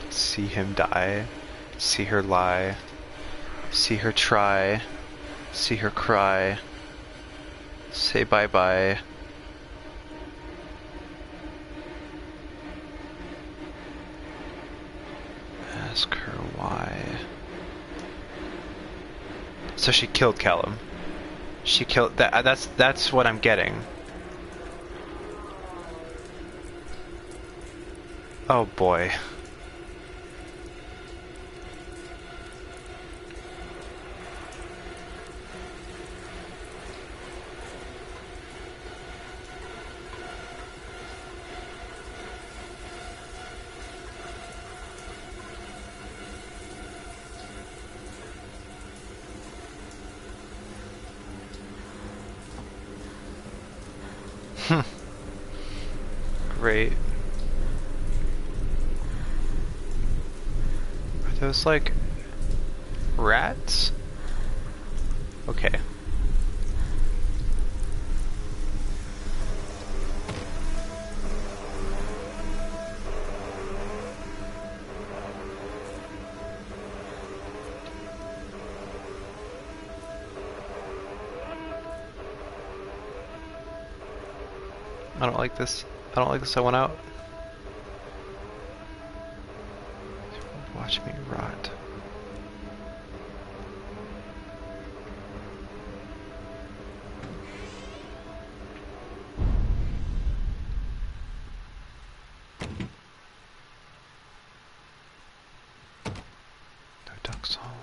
See him die, see her lie, see her try, See her cry. Say bye-bye. Ask her why. So she killed Callum. She killed that. That's what I'm getting. Oh boy. Great. Are those like rats? Okay. I don't like this. I don't like this. I went out. Watch me rot. No ducks hallway.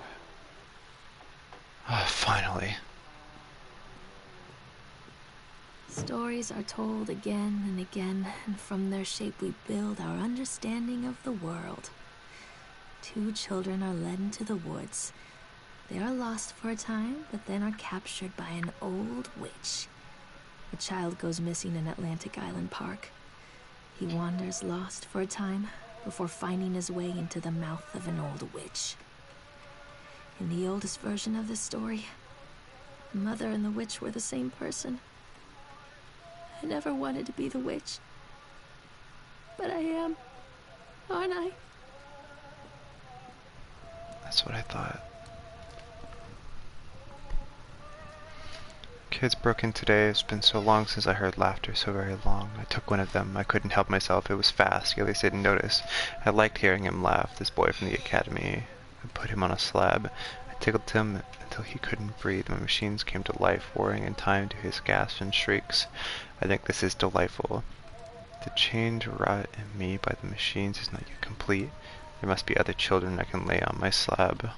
Ah, finally. Stories are told again and again, and from their shape we build our understanding of the world. 2 children are led into the woods. They are lost for a time, but then are captured by an old witch. The child goes missing in Atlantic Island Park. He wanders lost for a time before finding his way into the mouth of an old witch. In the oldest version of this story, the mother and the witch were the same person. I never wanted to be the witch, but I am, aren't I? That's what I thought. Kids broke in today. It's been so long since I heard laughter, so very long. I took one of them. I couldn't help myself. It was fast. At least I didn't notice. I liked hearing him laugh, this boy from the academy. I put him on a slab. I tickled him until he couldn't breathe. My machines came to life, whirring in time to his gasps and shrieks. I think this is delightful. The change wrought in me by the machines is not yet complete. There must be other children I can lay on my slab.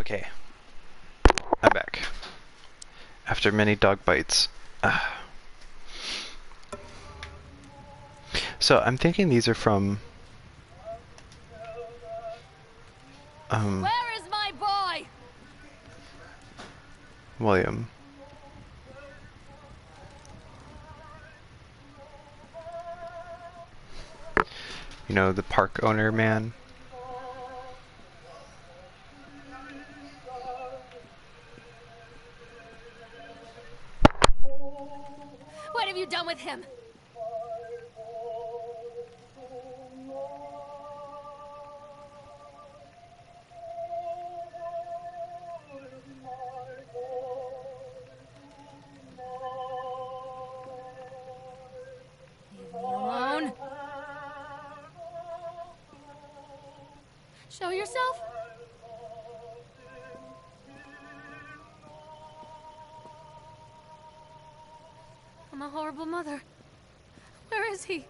Okay, I'm back. After many dog bites. So I'm thinking these are from Where is my boy? William. You know, the park owner man. What have you done with him? Leave me alone. Show yourself. I'm a horrible mother. Where is he?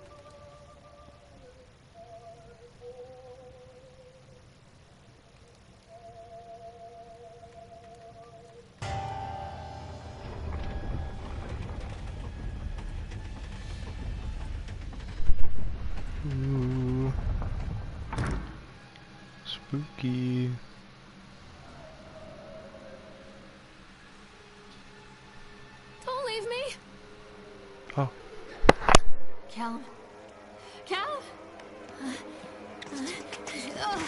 Ooh. Spooky. Don't leave me. Oh. Callum. Callum. Ugh.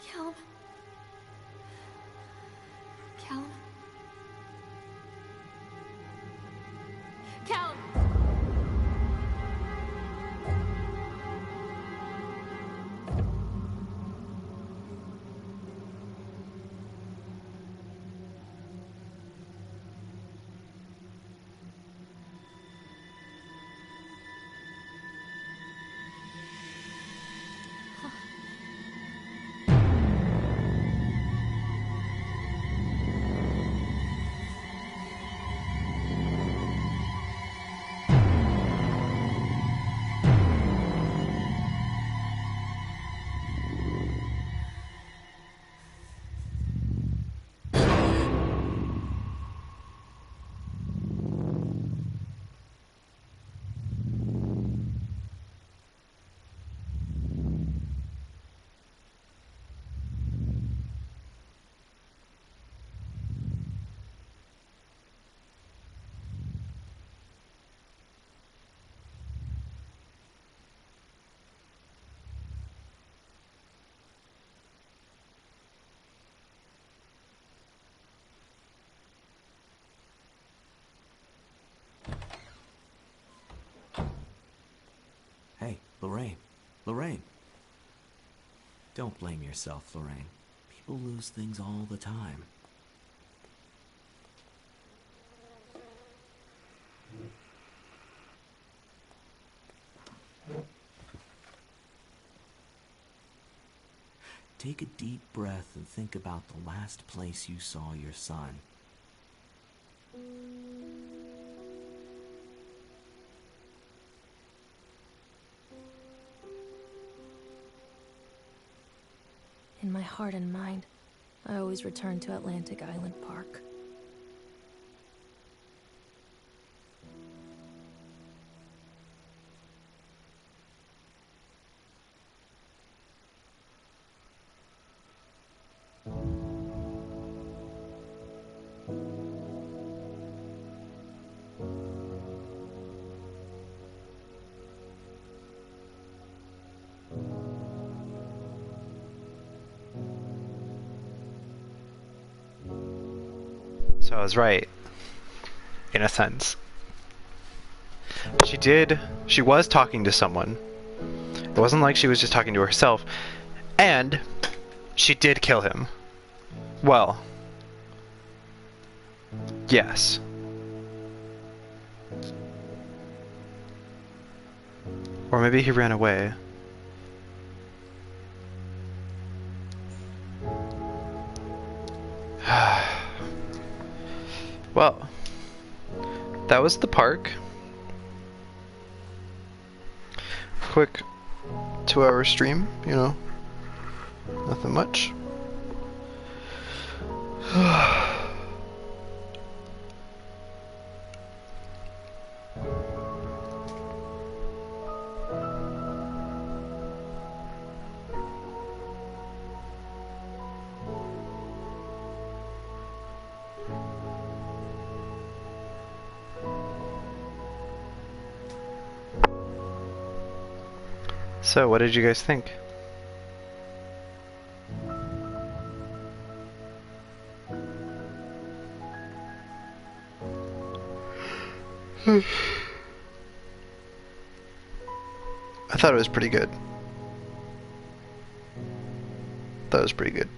Callum. Callum. Callum. Hey, Lorraine. Lorraine. Don't blame yourself, Lorraine. People lose things all the time. Take a deep breath and think about the last place you saw your son. In my heart and mind, I always return to Atlantic Island Park. So I was right, in a sense. She was talking to someone. It wasn't like she was just talking to herself. And she did kill him. Well, yes. Or maybe he ran away. Well, that was the park. Quick 2-hour stream, you know. Nothing much. So, what did you guys think? I thought it was pretty good. That was pretty good.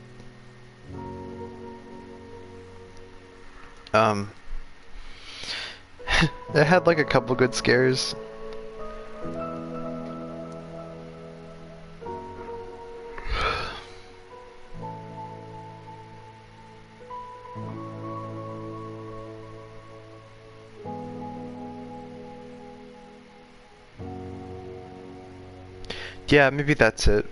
It had like a couple good scares. Yeah, maybe that's it.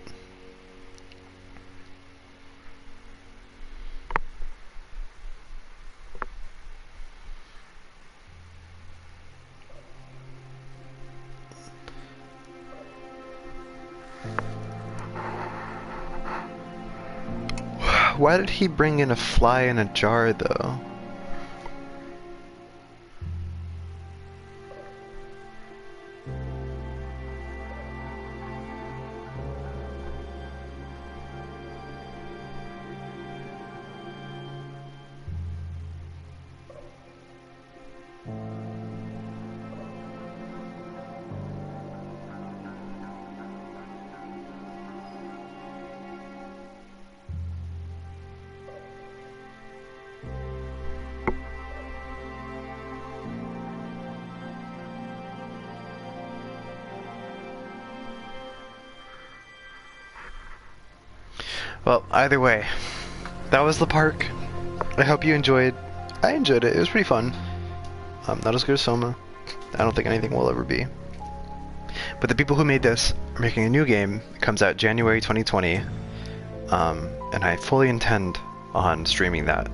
Why did he bring in a fly in a jar, though? Well, either way, that was the park. I hope you enjoyed. I enjoyed it. It was pretty fun. Not as good as Soma. I don't think anything will ever be. But the people who made this are making a new game. It comes out January 2020. And I fully intend on streaming that.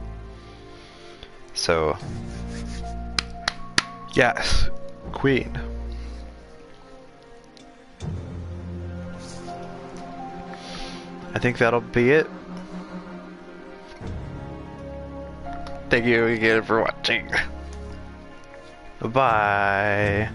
So, yes, Queen. I think that'll be it. Thank you again for watching. Bye.